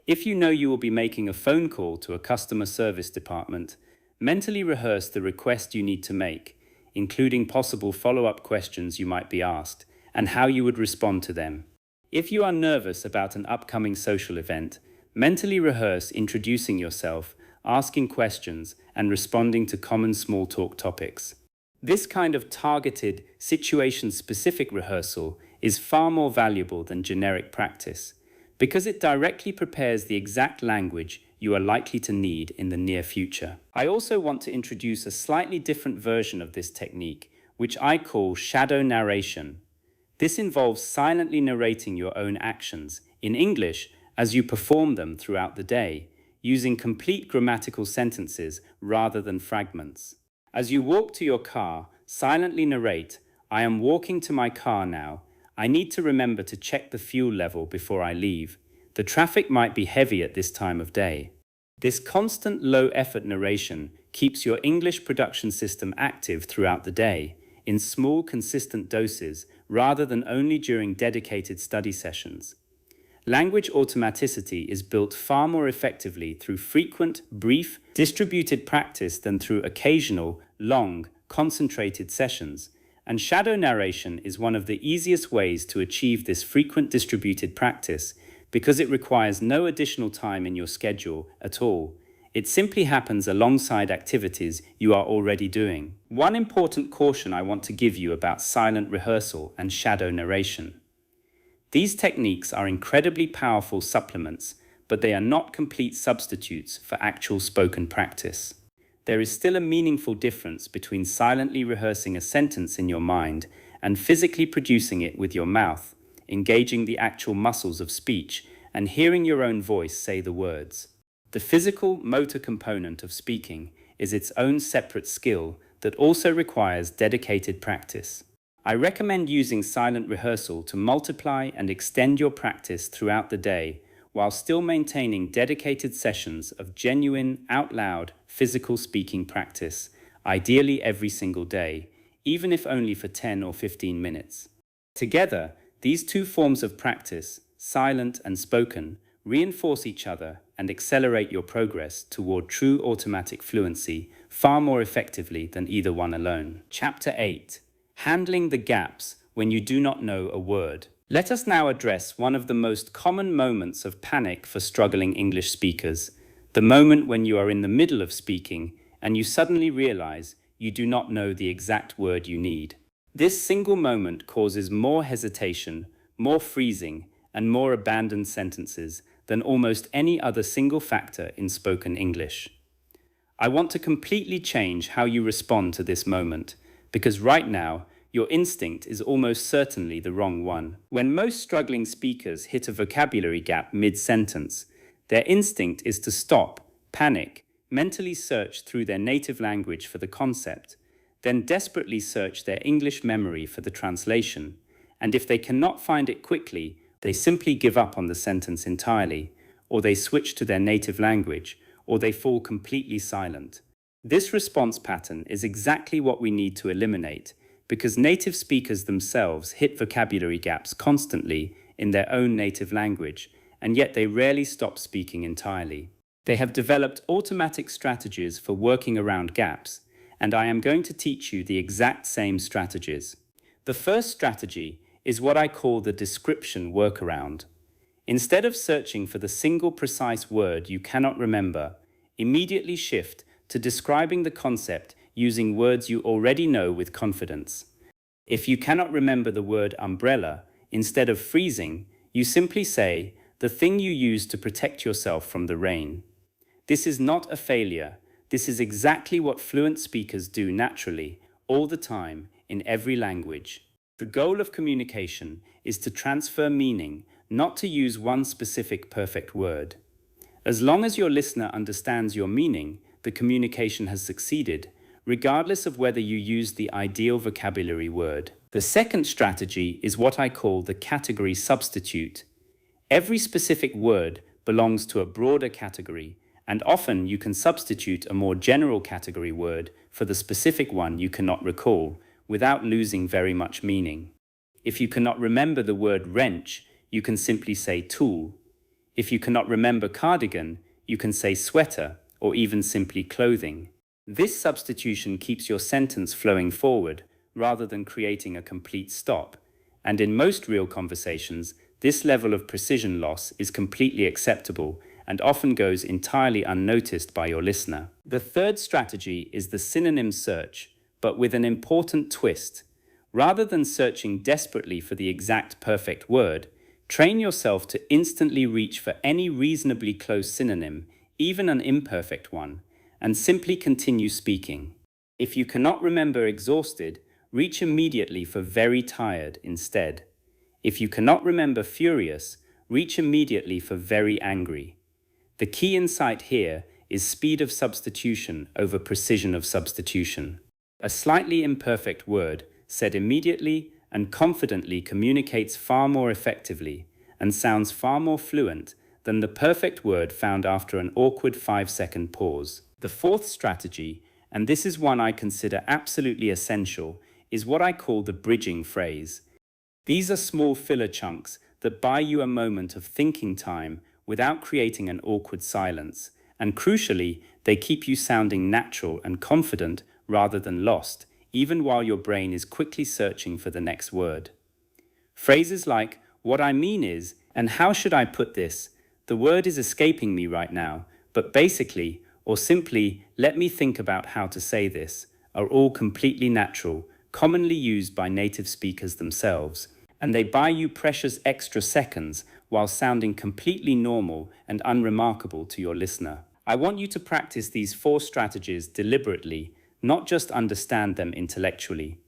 If you know you will be making a phone call to a customer service department, mentally rehearse the request you need to make, including possible follow-up questions you might be asked, and how you would respond to them. If you are nervous about an upcoming social event, mentally rehearse introducing yourself, asking questions, and responding to common small talk topics. This kind of targeted, situation-specific rehearsal is far more valuable than generic practice because it directly prepares the exact language you are likely to need in the near future. I also want to introduce a slightly different version of this technique, which I call shadow narration. This involves silently narrating your own actions in English as you perform them throughout the day, using complete grammatical sentences rather than fragments. As you walk to your car, silently narrate, "I am walking to my car now. I need to remember to check the fuel level before I leave. The traffic might be heavy at this time of day." This constant low-effort narration keeps your English production system active throughout the day, in small, consistent doses, rather than only during dedicated study sessions. Language automaticity is built far more effectively through frequent, brief, distributed practice than through occasional, long, concentrated sessions, and shadow narration is one of the easiest ways to achieve this frequent distributed practice because it requires no additional time in your schedule at all. It simply happens alongside activities you are already doing. One important caution I want to give you about silent rehearsal and shadow narration. These techniques are incredibly powerful supplements, but they are not complete substitutes for actual spoken practice. There is still a meaningful difference between silently rehearsing a sentence in your mind and physically producing it with your mouth, engaging the actual muscles of speech, and hearing your own voice say the words. The physical motor component of speaking is its own separate skill that also requires dedicated practice. I recommend using silent rehearsal to multiply and extend your practice throughout the day, while still maintaining dedicated sessions of genuine, out-loud, physical speaking practice, ideally every single day, even if only for 10 or 15 minutes. Together, these two forms of practice, silent and spoken, reinforce each other and accelerate your progress toward true automatic fluency far more effectively than either one alone. Chapter 8. Handling the gaps when you do not know a word. Let us now address one of the most common moments of panic for struggling English speakers, the moment when you are in the middle of speaking and you suddenly realize you do not know the exact word you need. This single moment causes more hesitation, more freezing, and more abandoned sentences than almost any other single factor in spoken English. I want to completely change how you respond to this moment, because right now, your instinct is almost certainly the wrong one. When most struggling speakers hit a vocabulary gap mid-sentence, their instinct is to stop, panic, mentally search through their native language for the concept, then desperately search their English memory for the translation, and if they cannot find it quickly, they simply give up on the sentence entirely, or they switch to their native language, or they fall completely silent. This response pattern is exactly what we need to eliminate, because native speakers themselves hit vocabulary gaps constantly in their own native language, and yet they rarely stop speaking entirely. They have developed automatic strategies for working around gaps, and I am going to teach you the exact same strategies. The first strategy is what I call the description workaround. Instead of searching for the single precise word you cannot remember, immediately shift to describing the concept using words you already know with confidence. If you cannot remember the word umbrella, instead of freezing, you simply say, "the thing you use to protect yourself from the rain." This is not a failure. This is exactly what fluent speakers do naturally, all the time, in every language. The goal of communication is to transfer meaning, not to use one specific perfect word. As long as your listener understands your meaning, the communication has succeeded, regardless of whether you use the ideal vocabulary word. The second strategy is what I call the category substitute. Every specific word belongs to a broader category, and often you can substitute a more general category word for the specific one you cannot recall, without losing very much meaning. If you cannot remember the word wrench, you can simply say tool. If you cannot remember cardigan, you can say sweater, or even simply clothing. This substitution keeps your sentence flowing forward, rather than creating a complete stop. And in most real conversations, this level of precision loss is completely acceptable and often goes entirely unnoticed by your listener. The third strategy is the synonym search, but with an important twist. Rather than searching desperately for the exact perfect word, train yourself to instantly reach for any reasonably close synonym, even an imperfect one, and simply continue speaking. If you cannot remember exhausted, reach immediately for very tired instead. If you cannot remember furious, reach immediately for very angry. The key insight here is speed of substitution over precision of substitution. A slightly imperfect word, said immediately and confidently, communicates far more effectively and sounds far more fluent than the perfect word found after an awkward 5-second pause. The fourth strategy, and this is one I consider absolutely essential, is what I call the bridging phrase. These are small filler chunks that buy you a moment of thinking time without creating an awkward silence, and crucially, they keep you sounding natural and confident rather than lost, even while your brain is quickly searching for the next word. Phrases like, "What I mean is," and "How should I put this? The word is escaping me right now, but basically," or simply, "Let me think about how to say this," are all completely natural, commonly used by native speakers themselves, and they buy you precious extra seconds while sounding completely normal and unremarkable to your listener. I want you to practice these 4 strategies deliberately, not just understand them intellectually.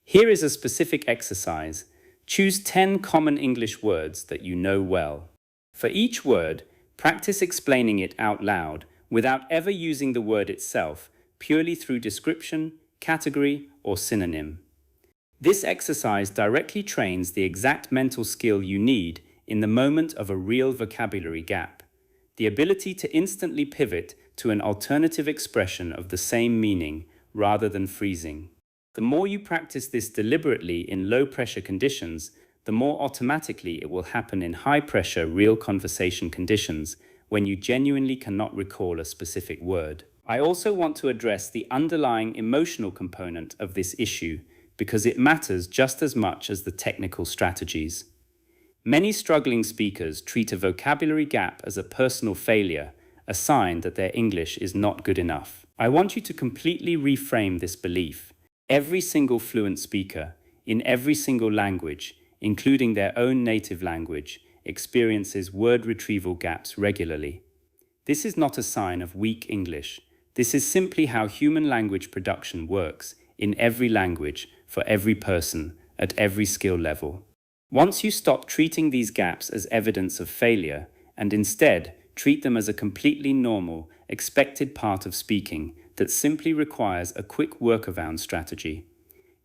Here is a specific exercise. Choose 10 common English words that you know well. For each word, practice explaining it out loud without ever using the word itself, purely through description, category, or synonym. This exercise directly trains the exact mental skill you need in the moment of a real vocabulary gap, the ability to instantly pivot to an alternative expression of the same meaning rather than freezing. The more you practice this deliberately in low-pressure conditions, the more automatically it will happen in high-pressure real conversation conditions when you genuinely cannot recall a specific word. I also want to address the underlying emotional component of this issue because it matters just as much as the technical strategies. Many struggling speakers treat a vocabulary gap as a personal failure, a sign that their English is not good enough. I want you to completely reframe this belief. Every single fluent speaker, in every single language, including their own native language, experiences word retrieval gaps regularly. This is not a sign of weak English. This is simply how human language production works in every language, for every person, at every skill level. Once you stop treating these gaps as evidence of failure, and instead treat them as a completely normal, expected part of speaking that simply requires a quick workaround strategy,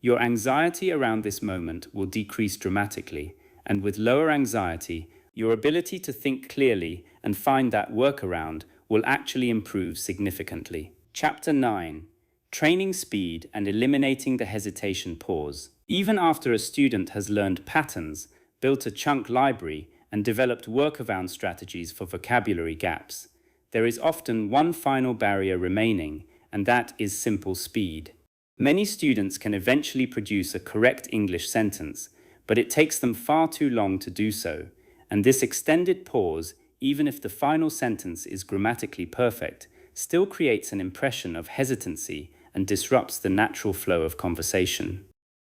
your anxiety around this moment will decrease dramatically, and with lower anxiety, your ability to think clearly and find that workaround will actually improve significantly. Chapter 9. Training speed and eliminating the hesitation pause. Even after a student has learned patterns, built a chunk library, and developed workaround strategies for vocabulary gaps, there is often one final barrier remaining, and that is simple speed. Many students can eventually produce a correct English sentence, but it takes them far too long to do so, and this extended pause, even if the final sentence is grammatically perfect, still creates an impression of hesitancy and disrupts the natural flow of conversation.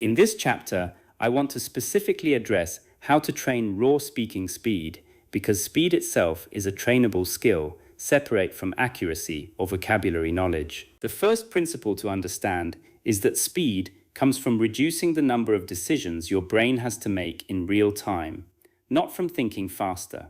In this chapter, I want to specifically address how to train raw speaking speed, because speed itself is a trainable skill, separate from accuracy or vocabulary knowledge. The first principle to understand is that speed comes from reducing the number of decisions your brain has to make in real time, not from thinking faster.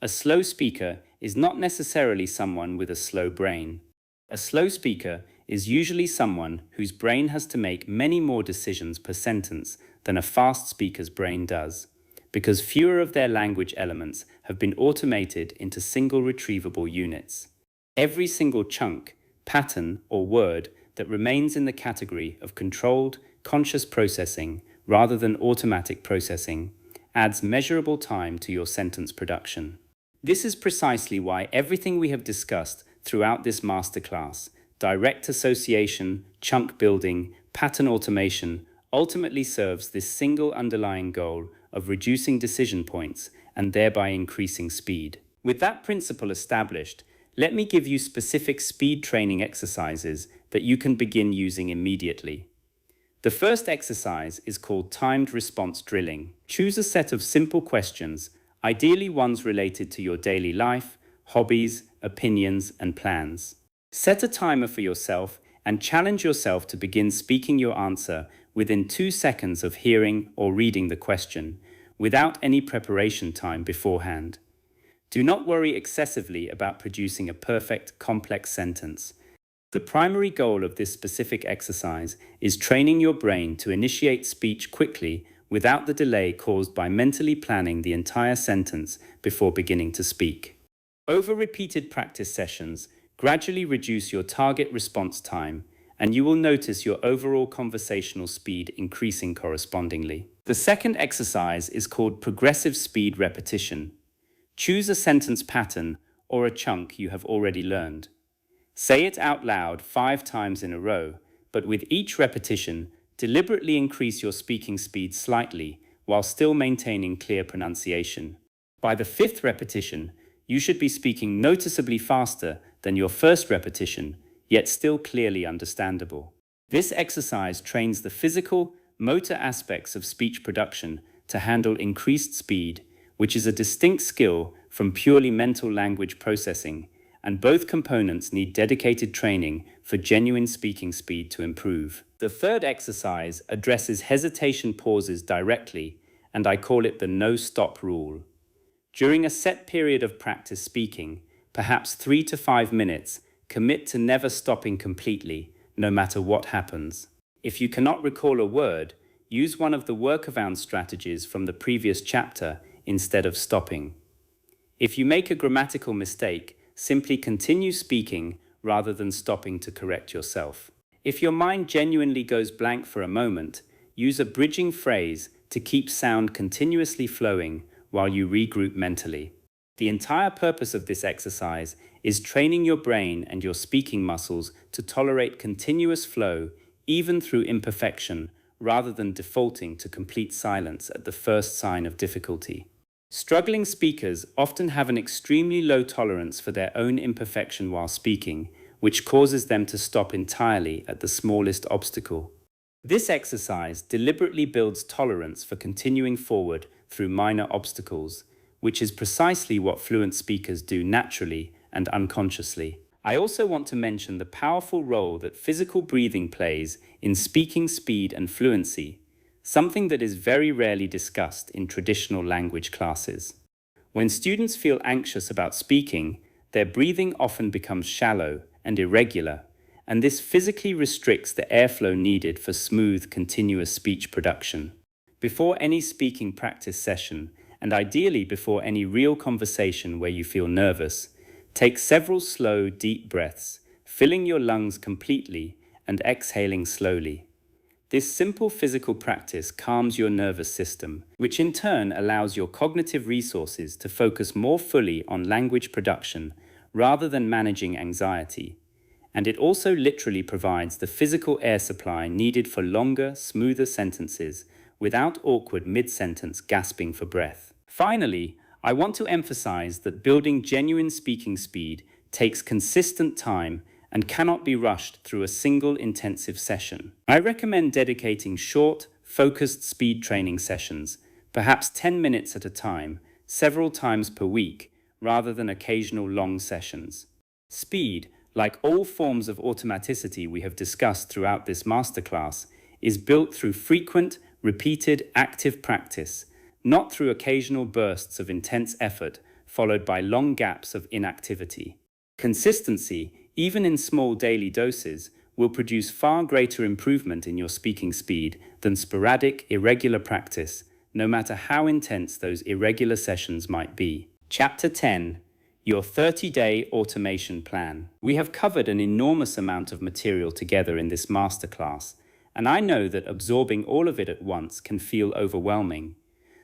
A slow speaker is not necessarily someone with a slow brain. A slow speaker is usually someone whose brain has to make many more decisions per sentence than a fast speaker's brain does, because fewer of their language elements have been automated into single retrievable units. Every single chunk, pattern, or word that remains in the category of controlled, conscious processing rather than automatic processing adds measurable time to your sentence production. This is precisely why everything we have discussed throughout this masterclass, direct association, chunk building, pattern automation, ultimately serves this single underlying goal of reducing decision points and thereby increasing speed. With that principle established, let me give you specific speed training exercises that you can begin using immediately. The first exercise is called timed response drilling. Choose a set of simple questions, ideally ones related to your daily life, hobbies, opinions, and plans. Set a timer for yourself and challenge yourself to begin speaking your answer within 2 seconds of hearing or reading the question, without any preparation time beforehand. Do not worry excessively about producing a perfect, complex sentence. The primary goal of this specific exercise is training your brain to initiate speech quickly without the delay caused by mentally planning the entire sentence before beginning to speak. Over repeated practice sessions, gradually reduce your target response time, and you will notice your overall conversational speed increasing correspondingly. The second exercise is called progressive speed repetition. Choose a sentence pattern or a chunk you have already learned. Say it out loud 5 times in a row, but with each repetition, deliberately increase your speaking speed slightly while still maintaining clear pronunciation. By the 5th repetition, you should be speaking noticeably faster than your first repetition, yet still clearly understandable. This exercise trains the physical, motor aspects of speech production to handle increased speed, which is a distinct skill from purely mental language processing, and both components need dedicated training for genuine speaking speed to improve. The third exercise addresses hesitation pauses directly, and I call it the no-stop rule. During a set period of practice speaking, perhaps 3 to 5 minutes, commit to never stopping completely, no matter what happens. If you cannot recall a word, use one of the workaround strategies from the previous chapter instead of stopping. If you make a grammatical mistake, simply continue speaking rather than stopping to correct yourself. If your mind genuinely goes blank for a moment, use a bridging phrase to keep sound continuously flowing while you regroup mentally. The entire purpose of this exercise is training your brain and your speaking muscles to tolerate continuous flow, even through imperfection, rather than defaulting to complete silence at the first sign of difficulty. Struggling speakers often have an extremely low tolerance for their own imperfection while speaking, which causes them to stop entirely at the smallest obstacle. This exercise deliberately builds tolerance for continuing forward through minor obstacles, which is precisely what fluent speakers do naturally and unconsciously. I also want to mention the powerful role that physical breathing plays in speaking speed and fluency, something that is very rarely discussed in traditional language classes. When students feel anxious about speaking, their breathing often becomes shallow and irregular, and this physically restricts the airflow needed for smooth, continuous speech production. Before any speaking practice session, and ideally before any real conversation where you feel nervous, take several slow, deep breaths, filling your lungs completely and exhaling slowly. This simple physical practice calms your nervous system, which in turn allows your cognitive resources to focus more fully on language production rather than managing anxiety. And it also literally provides the physical air supply needed for longer, smoother sentences without awkward mid-sentence gasping for breath. Finally, I want to emphasize that building genuine speaking speed takes consistent time and cannot be rushed through a single intensive session. I recommend dedicating short, focused speed training sessions, perhaps 10 minutes at a time, several times per week, rather than occasional long sessions. Speed, like all forms of automaticity we have discussed throughout this masterclass, is built through frequent, repeated, active practice, not through occasional bursts of intense effort followed by long gaps of inactivity. Consistency, even in small daily doses, will produce far greater improvement in your speaking speed than sporadic, irregular practice, no matter how intense those irregular sessions might be. Chapter 10. Your 30-day automation plan. We have covered an enormous amount of material together in this masterclass, and I know that absorbing all of it at once can feel overwhelming.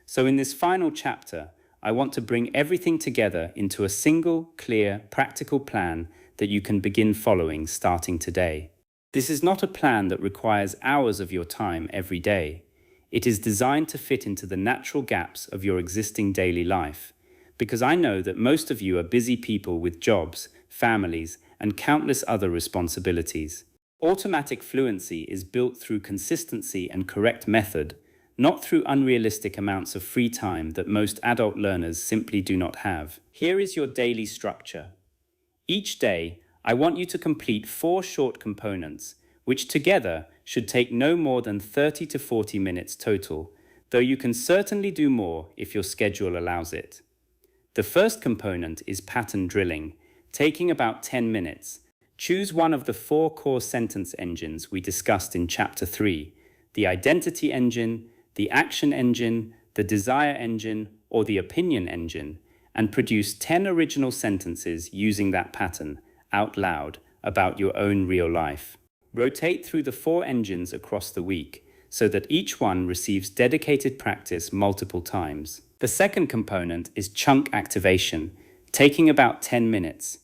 So in this final chapter, I want to bring everything together into a single, clear, practical plan that you can begin following starting today. This is not a plan that requires hours of your time every day. It is designed to fit into the natural gaps of your existing daily life, because I know that most of you are busy people with jobs, families, and countless other responsibilities. Automatic fluency is built through consistency and correct method, not through unrealistic amounts of free time that most adult learners simply do not have. Here is your daily structure. Each day, I want you to complete 4 short components, which together should take no more than 30 to 40 minutes total, though you can certainly do more if your schedule allows it. The first component is pattern drilling, taking about 10 minutes. Choose one of the 4 core sentence engines we discussed in Chapter 3, the identity engine, the action engine, the desire engine, or the opinion engine, and produce 10 original sentences using that pattern, out loud, about your own real life. Rotate through the 4 engines across the week, so that each one receives dedicated practice multiple times. The second component is chunk activation, taking about 10 minutes.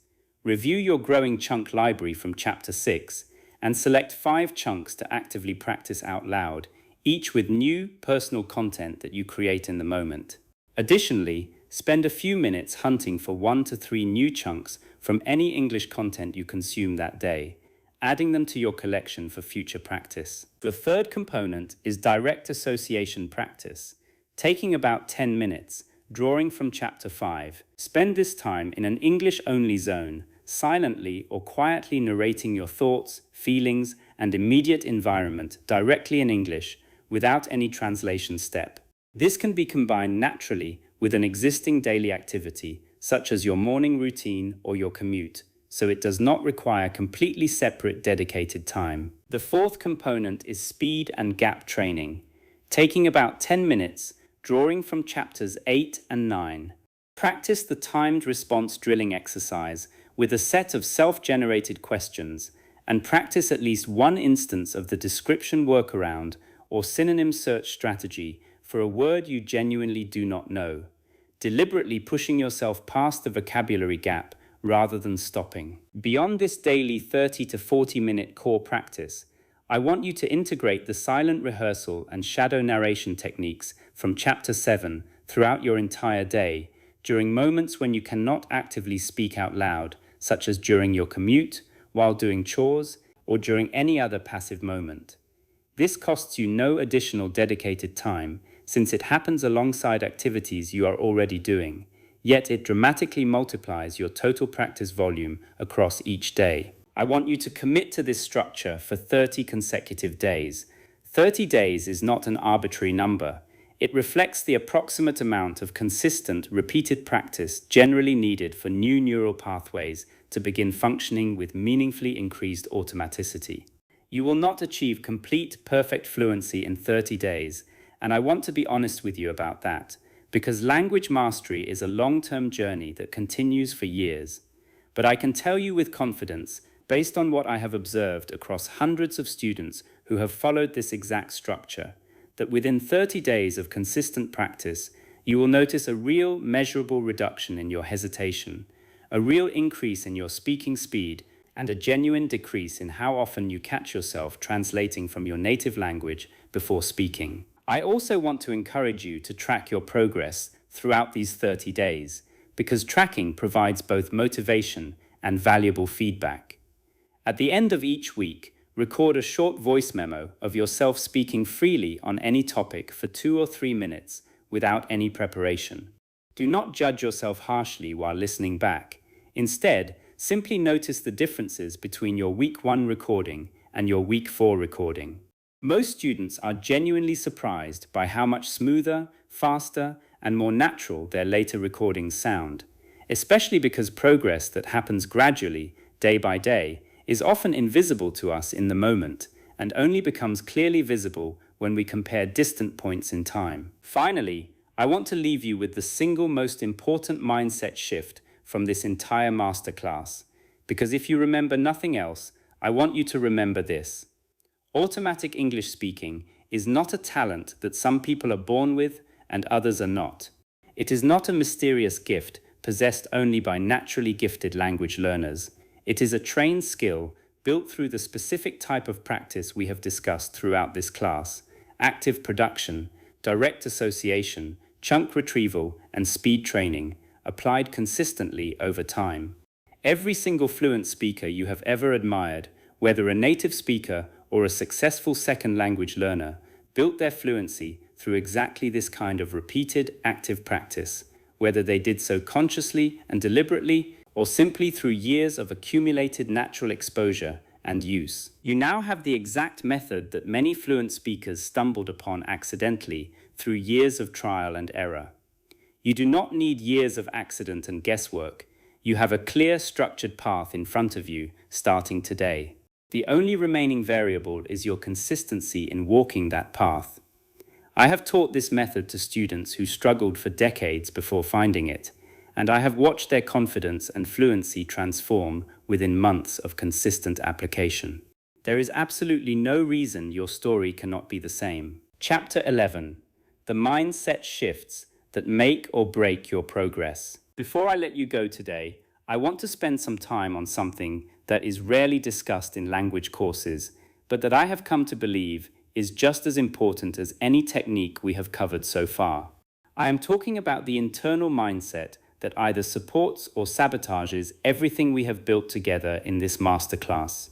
Review your growing chunk library from Chapter 6 and select 5 chunks to actively practice out loud, each with new, personal content that you create in the moment. Additionally, spend a few minutes hunting for 1 to 3 new chunks from any English content you consume that day, adding them to your collection for future practice. The third component is direct association practice, taking about 10 minutes, drawing from Chapter 5. Spend this time in an English-only zone, silently or quietly narrating your thoughts, feelings, and immediate environment directly in English without any translation step. This can be combined naturally with an existing daily activity, such as your morning routine or your commute, so it does not require completely separate dedicated time. The fourth component is speed and gap training, taking about 10 minutes, drawing from Chapters 8 and 9. Practice the timed response drilling exercise with a set of self-generated questions, and practice at least one instance of the description workaround or synonym search strategy for a word you genuinely do not know, deliberately pushing yourself past the vocabulary gap rather than stopping. Beyond this daily 30 to 40-minute core practice, I want you to integrate the silent rehearsal and shadow narration techniques from Chapter 7 throughout your entire day, during moments when you cannot actively speak out loud, such as during your commute, while doing chores, or during any other passive moment. This costs you no additional dedicated time, since it happens alongside activities you are already doing, yet it dramatically multiplies your total practice volume across each day. I want you to commit to this structure for 30 consecutive days. 30 days is not an arbitrary number. It reflects the approximate amount of consistent, repeated practice generally needed for new neural pathways to begin functioning with meaningfully increased automaticity. You will not achieve complete, perfect fluency in 30 days, and I want to be honest with you about that, because language mastery is a long-term journey that continues for years. But I can tell you with confidence, based on what I have observed across hundreds of students who have followed this exact structure, that within 30 days of consistent practice, you will notice a real, measurable reduction in your hesitation, a real increase in your speaking speed, and a genuine decrease in how often you catch yourself translating from your native language before speaking. I also want to encourage you to track your progress throughout these 30 days, because tracking provides both motivation and valuable feedback. At the end of each week, record a short voice memo of yourself speaking freely on any topic for 2 or 3 minutes without any preparation. Do not judge yourself harshly while listening back. Instead, simply notice the differences between your Week 1 recording and your Week 4 recording. Most students are genuinely surprised by how much smoother, faster, and more natural their later recordings sound, especially because progress that happens gradually, day by day, is often invisible to us in the moment and only becomes clearly visible when we compare distant points in time. Finally, I want to leave you with the single most important mindset shift from this entire masterclass, because if you remember nothing else, I want you to remember this. Automatic English speaking is not a talent that some people are born with and others are not. It is not a mysterious gift possessed only by naturally gifted language learners. It is a trained skill built through the specific type of practice we have discussed throughout this class: active production, direct association, chunk retrieval, and speed training, applied consistently over time. Every single fluent speaker you have ever admired, whether a native speaker or a successful second language learner, built their fluency through exactly this kind of repeated, active practice, whether they did so consciously and deliberately or simply through years of accumulated natural exposure and use. You now have the exact method that many fluent speakers stumbled upon accidentally through years of trial and error. You do not need years of accident and guesswork. You have a clear, structured path in front of you, starting today. The only remaining variable is your consistency in walking that path. I have taught this method to students who struggled for decades before finding it, and I have watched their confidence and fluency transform within months of consistent application. There is absolutely no reason your story cannot be the same. Chapter 11. The mindset shifts that make or break your progress. Before I let you go today, I want to spend some time on something that is rarely discussed in language courses, but that I have come to believe is just as important as any technique we have covered so far. I am talking about the internal mindset that either supports or sabotages everything we have built together in this masterclass.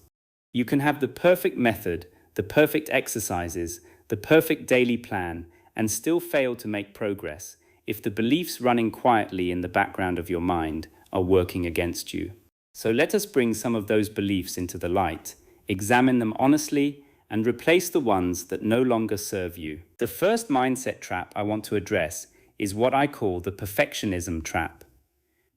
You can have the perfect method, the perfect exercises, the perfect daily plan, and still fail to make progress if the beliefs running quietly in the background of your mind are working against you. So let us bring some of those beliefs into the light, examine them honestly, and replace the ones that no longer serve you. The first mindset trap I want to address is what I call the perfectionism trap.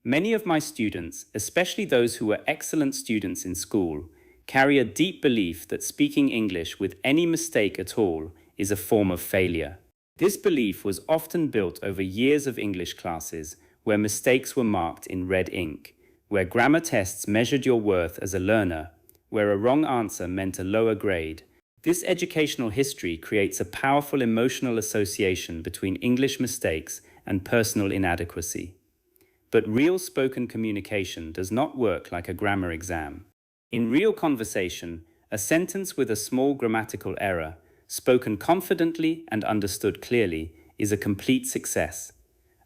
Many of my students, especially those who were excellent students in school, carry a deep belief that speaking English with any mistake at all is a form of failure. This belief was often built over years of English classes where mistakes were marked in red ink, where grammar tests measured your worth as a learner, where a wrong answer meant a lower grade. This educational history creates a powerful emotional association between English mistakes and personal inadequacy. But real spoken communication does not work like a grammar exam. In real conversation, a sentence with a small grammatical error, spoken confidently and understood clearly, is a complete success.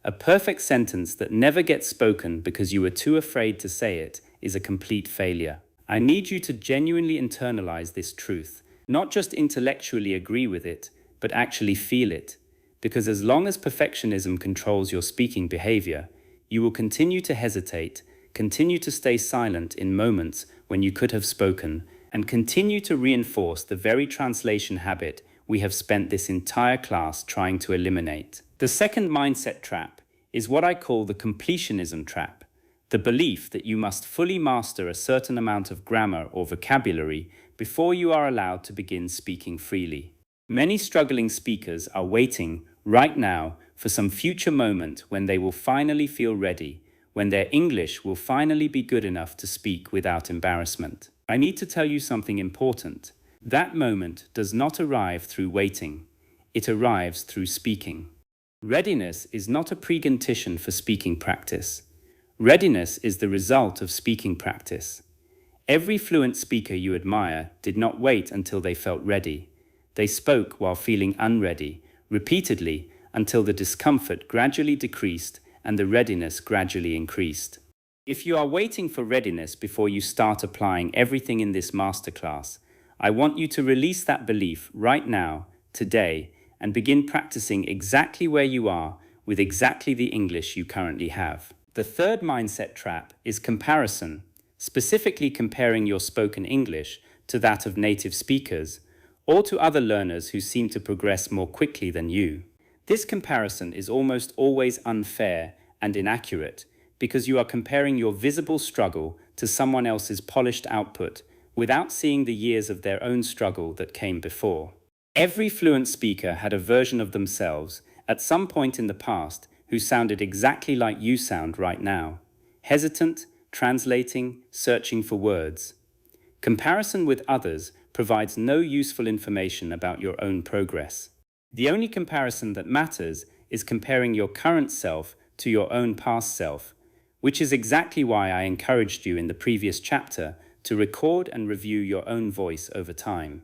A perfect sentence that never gets spoken because you were too afraid to say it is a complete failure. I need you to genuinely internalize this truth, not just intellectually agree with it, but actually feel it. Because as long as perfectionism controls your speaking behavior, you will continue to hesitate, continue to stay silent in moments when you could have spoken, and continue to reinforce the very translation habit we have spent this entire class trying to eliminate. The second mindset trap is what I call the completionism trap, the belief that you must fully master a certain amount of grammar or vocabulary before you are allowed to begin speaking freely. Many struggling speakers are waiting right now for some future moment when they will finally feel ready, when their English will finally be good enough to speak without embarrassment. I need to tell you something important. That moment does not arrive through waiting. It arrives through speaking. Readiness is not a precondition for speaking practice. Readiness is the result of speaking practice. Every fluent speaker you admire did not wait until they felt ready. They spoke while feeling unready, repeatedly, until the discomfort gradually decreased and the readiness gradually increased. If you are waiting for readiness before you start applying everything in this masterclass, I want you to release that belief right now, today, and begin practicing exactly where you are with exactly the English you currently have. The third mindset trap is comparison, specifically comparing your spoken English to that of native speakers or to other learners who seem to progress more quickly than you. This comparison is almost always unfair and inaccurate because you are comparing your visible struggle to someone else's polished output without seeing the years of their own struggle that came before. Every fluent speaker had a version of themselves at some point in the past who sounded exactly like you sound right now, hesitant, translating, searching for words. Comparison with others provides no useful information about your own progress. The only comparison that matters is comparing your current self to your own past self, which is exactly why I encouraged you in the previous chapter to record and review your own voice over time.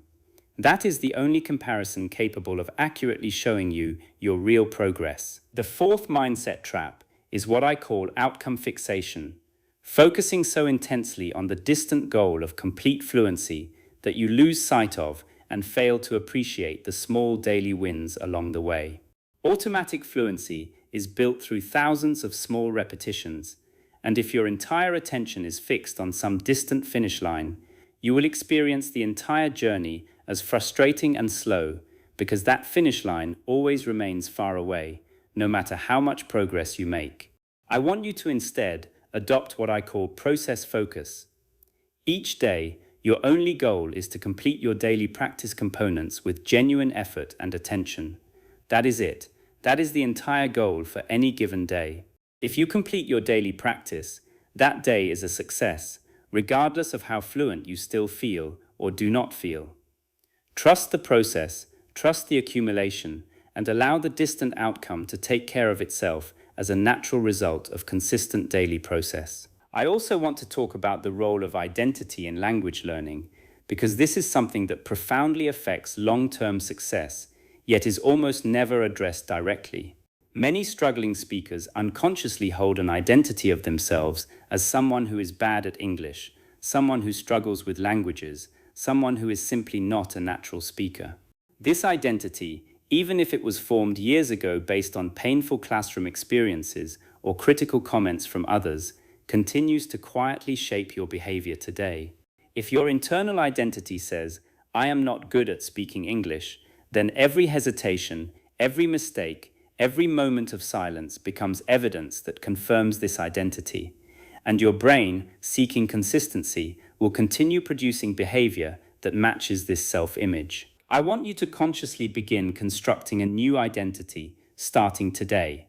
That is the only comparison capable of accurately showing you your real progress. The fourth mindset trap is what I call outcome fixation, focusing so intensely on the distant goal of complete fluency that you lose sight of and fail to appreciate the small daily wins along the way. Automatic fluency is built through thousands of small repetitions, and if your entire attention is fixed on some distant finish line, you will experience the entire journey as frustrating and slow because that finish line always remains far away, no matter how much progress you make. I want you to instead adopt what I call process focus. Each day, your only goal is to complete your daily practice components with genuine effort and attention. That is it. That is the entire goal for any given day. If you complete your daily practice, that day is a success, regardless of how fluent you still feel or do not feel. Trust the process, trust the accumulation, and allow the distant outcome to take care of itself as a natural result of consistent daily process. I also want to talk about the role of identity in language learning, because this is something that profoundly affects long-term success, yet is almost never addressed directly. Many struggling speakers unconsciously hold an identity of themselves as someone who is bad at English, someone who struggles with languages, someone who is simply not a natural speaker. This identity, even if it was formed years ago based on painful classroom experiences or critical comments from others, continues to quietly shape your behavior today. If your internal identity says, "I am not good at speaking English," then every hesitation, every mistake, every moment of silence becomes evidence that confirms this identity. And your brain, seeking consistency, will continue producing behavior that matches this self-image. I want you to consciously begin constructing a new identity, starting today.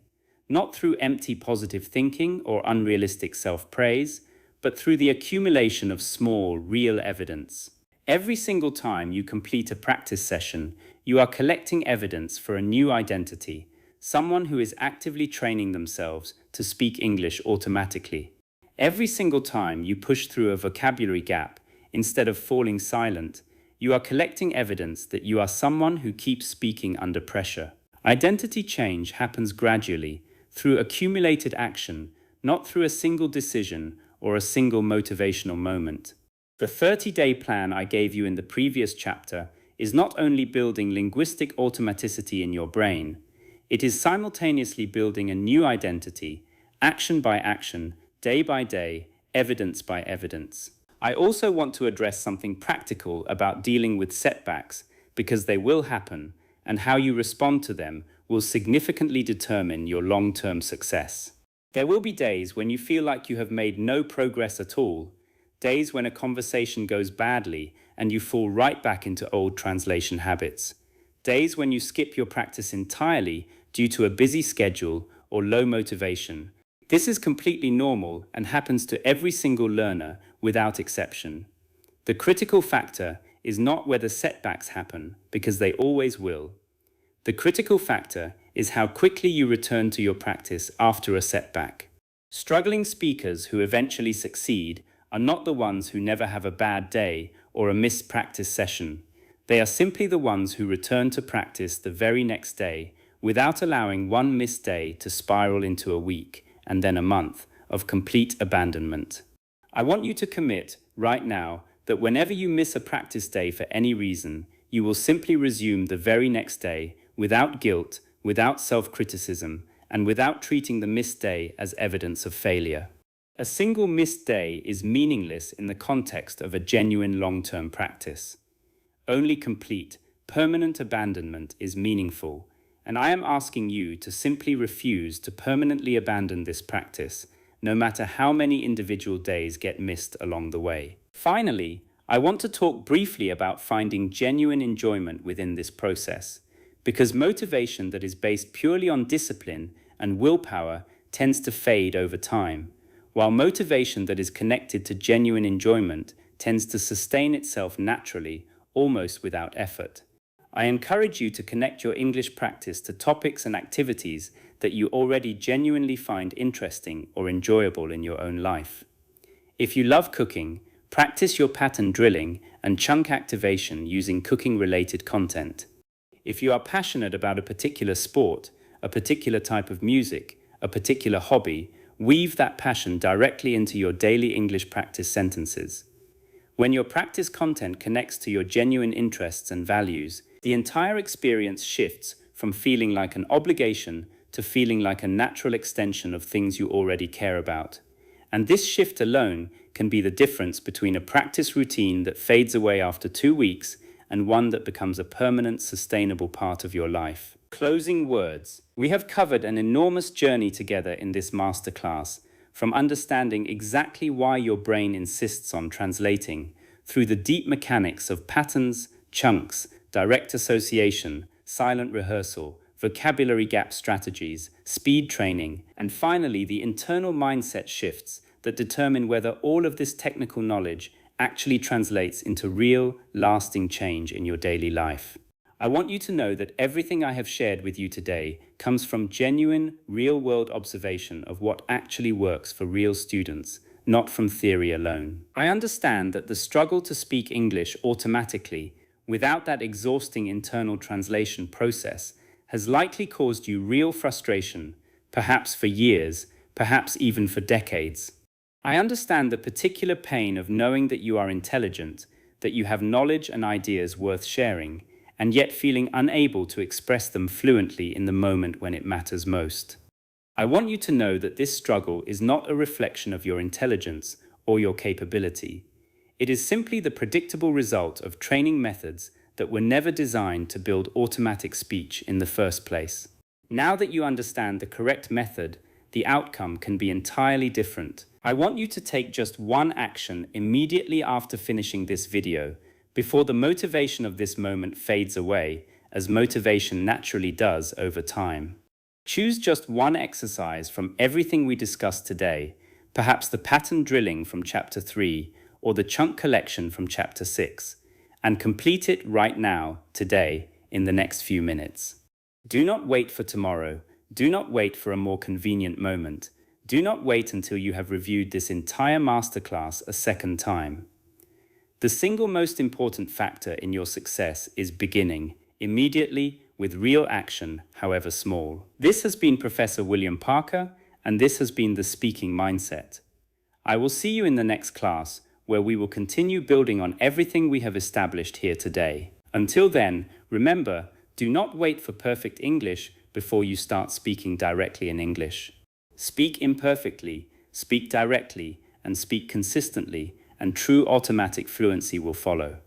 Not through empty positive thinking or unrealistic self-praise, but through the accumulation of small, real evidence. Every single time you complete a practice session, you are collecting evidence for a new identity, someone who is actively training themselves to speak English automatically. Every single time you push through a vocabulary gap, instead of falling silent, you are collecting evidence that you are someone who keeps speaking under pressure. Identity change happens gradually, through accumulated action, not through a single decision or a single motivational moment. The 30-day plan I gave you in the previous chapter is not only building linguistic automaticity in your brain, it is simultaneously building a new identity, action by action, day by day, evidence by evidence. I also want to address something practical about dealing with setbacks, because they will happen, and how you respond to them will significantly determine your long-term success. There will be days when you feel like you have made no progress at all, days when a conversation goes badly and you fall right back into old translation habits, days when you skip your practice entirely due to a busy schedule or low motivation. This is completely normal and happens to every single learner without exception. The critical factor is not whether setbacks happen, because they always will. The critical factor is how quickly you return to your practice after a setback. Struggling speakers who eventually succeed are not the ones who never have a bad day or a missed practice session. They are simply the ones who return to practice the very next day without allowing one missed day to spiral into a week and then a month of complete abandonment. I want you to commit right now that whenever you miss a practice day for any reason, you will simply resume the very next day without guilt, without self-criticism, and without treating the missed day as evidence of failure. A single missed day is meaningless in the context of a genuine long-term practice. Only complete, permanent abandonment is meaningful, and I am asking you to simply refuse to permanently abandon this practice, no matter how many individual days get missed along the way. Finally, I want to talk briefly about finding genuine enjoyment within this process, because motivation that is based purely on discipline and willpower tends to fade over time, while motivation that is connected to genuine enjoyment tends to sustain itself naturally, almost without effort. I encourage you to connect your English practice to topics and activities that you already genuinely find interesting or enjoyable in your own life. If you love cooking, practice your pattern drilling and chunk activation using cooking-related content. If you are passionate about a particular sport, a particular type of music, a particular hobby, weave that passion directly into your daily English practice sentences. When your practice content connects to your genuine interests and values, the entire experience shifts from feeling like an obligation to feeling like a natural extension of things you already care about. And this shift alone can be the difference between a practice routine that fades away after 2 weeks and one that becomes a permanent, sustainable part of your life. Closing words. We have covered an enormous journey together in this masterclass, from understanding exactly why your brain insists on translating, through the deep mechanics of patterns, chunks, direct association, silent rehearsal, vocabulary gap strategies, speed training, and finally the internal mindset shifts that determine whether all of this technical knowledge actually translates into real, lasting change in your daily life. I want you to know that everything I have shared with you today comes from genuine, real-world observation of what actually works for real students, not from theory alone. I understand that the struggle to speak English automatically, without that exhausting internal translation process, has likely caused you real frustration, perhaps for years, perhaps even for decades. I understand the particular pain of knowing that you are intelligent, that you have knowledge and ideas worth sharing, and yet feeling unable to express them fluently in the moment when it matters most. I want you to know that this struggle is not a reflection of your intelligence or your capability. It is simply the predictable result of training methods that were never designed to build automatic speech in the first place. Now that you understand the correct method, the outcome can be entirely different. I want you to take just one action immediately after finishing this video, before the motivation of this moment fades away, as motivation naturally does over time. Choose just one exercise from everything we discussed today, perhaps the pattern drilling from Chapter 3 or the chunk collection from Chapter 6, and complete it right now, today, in the next few minutes. Do not wait for tomorrow. Do not wait for a more convenient moment. Do not wait until you have reviewed this entire masterclass a second time. The single most important factor in your success is beginning, immediately, with real action, however small. This has been Professor William Parker, and this has been the Speaking Mindset. I will see you in the next class, where we will continue building on everything we have established here today. Until then, remember, do not wait for perfect English before you start speaking directly in English. Speak imperfectly, speak directly, and speak consistently, and true automatic fluency will follow.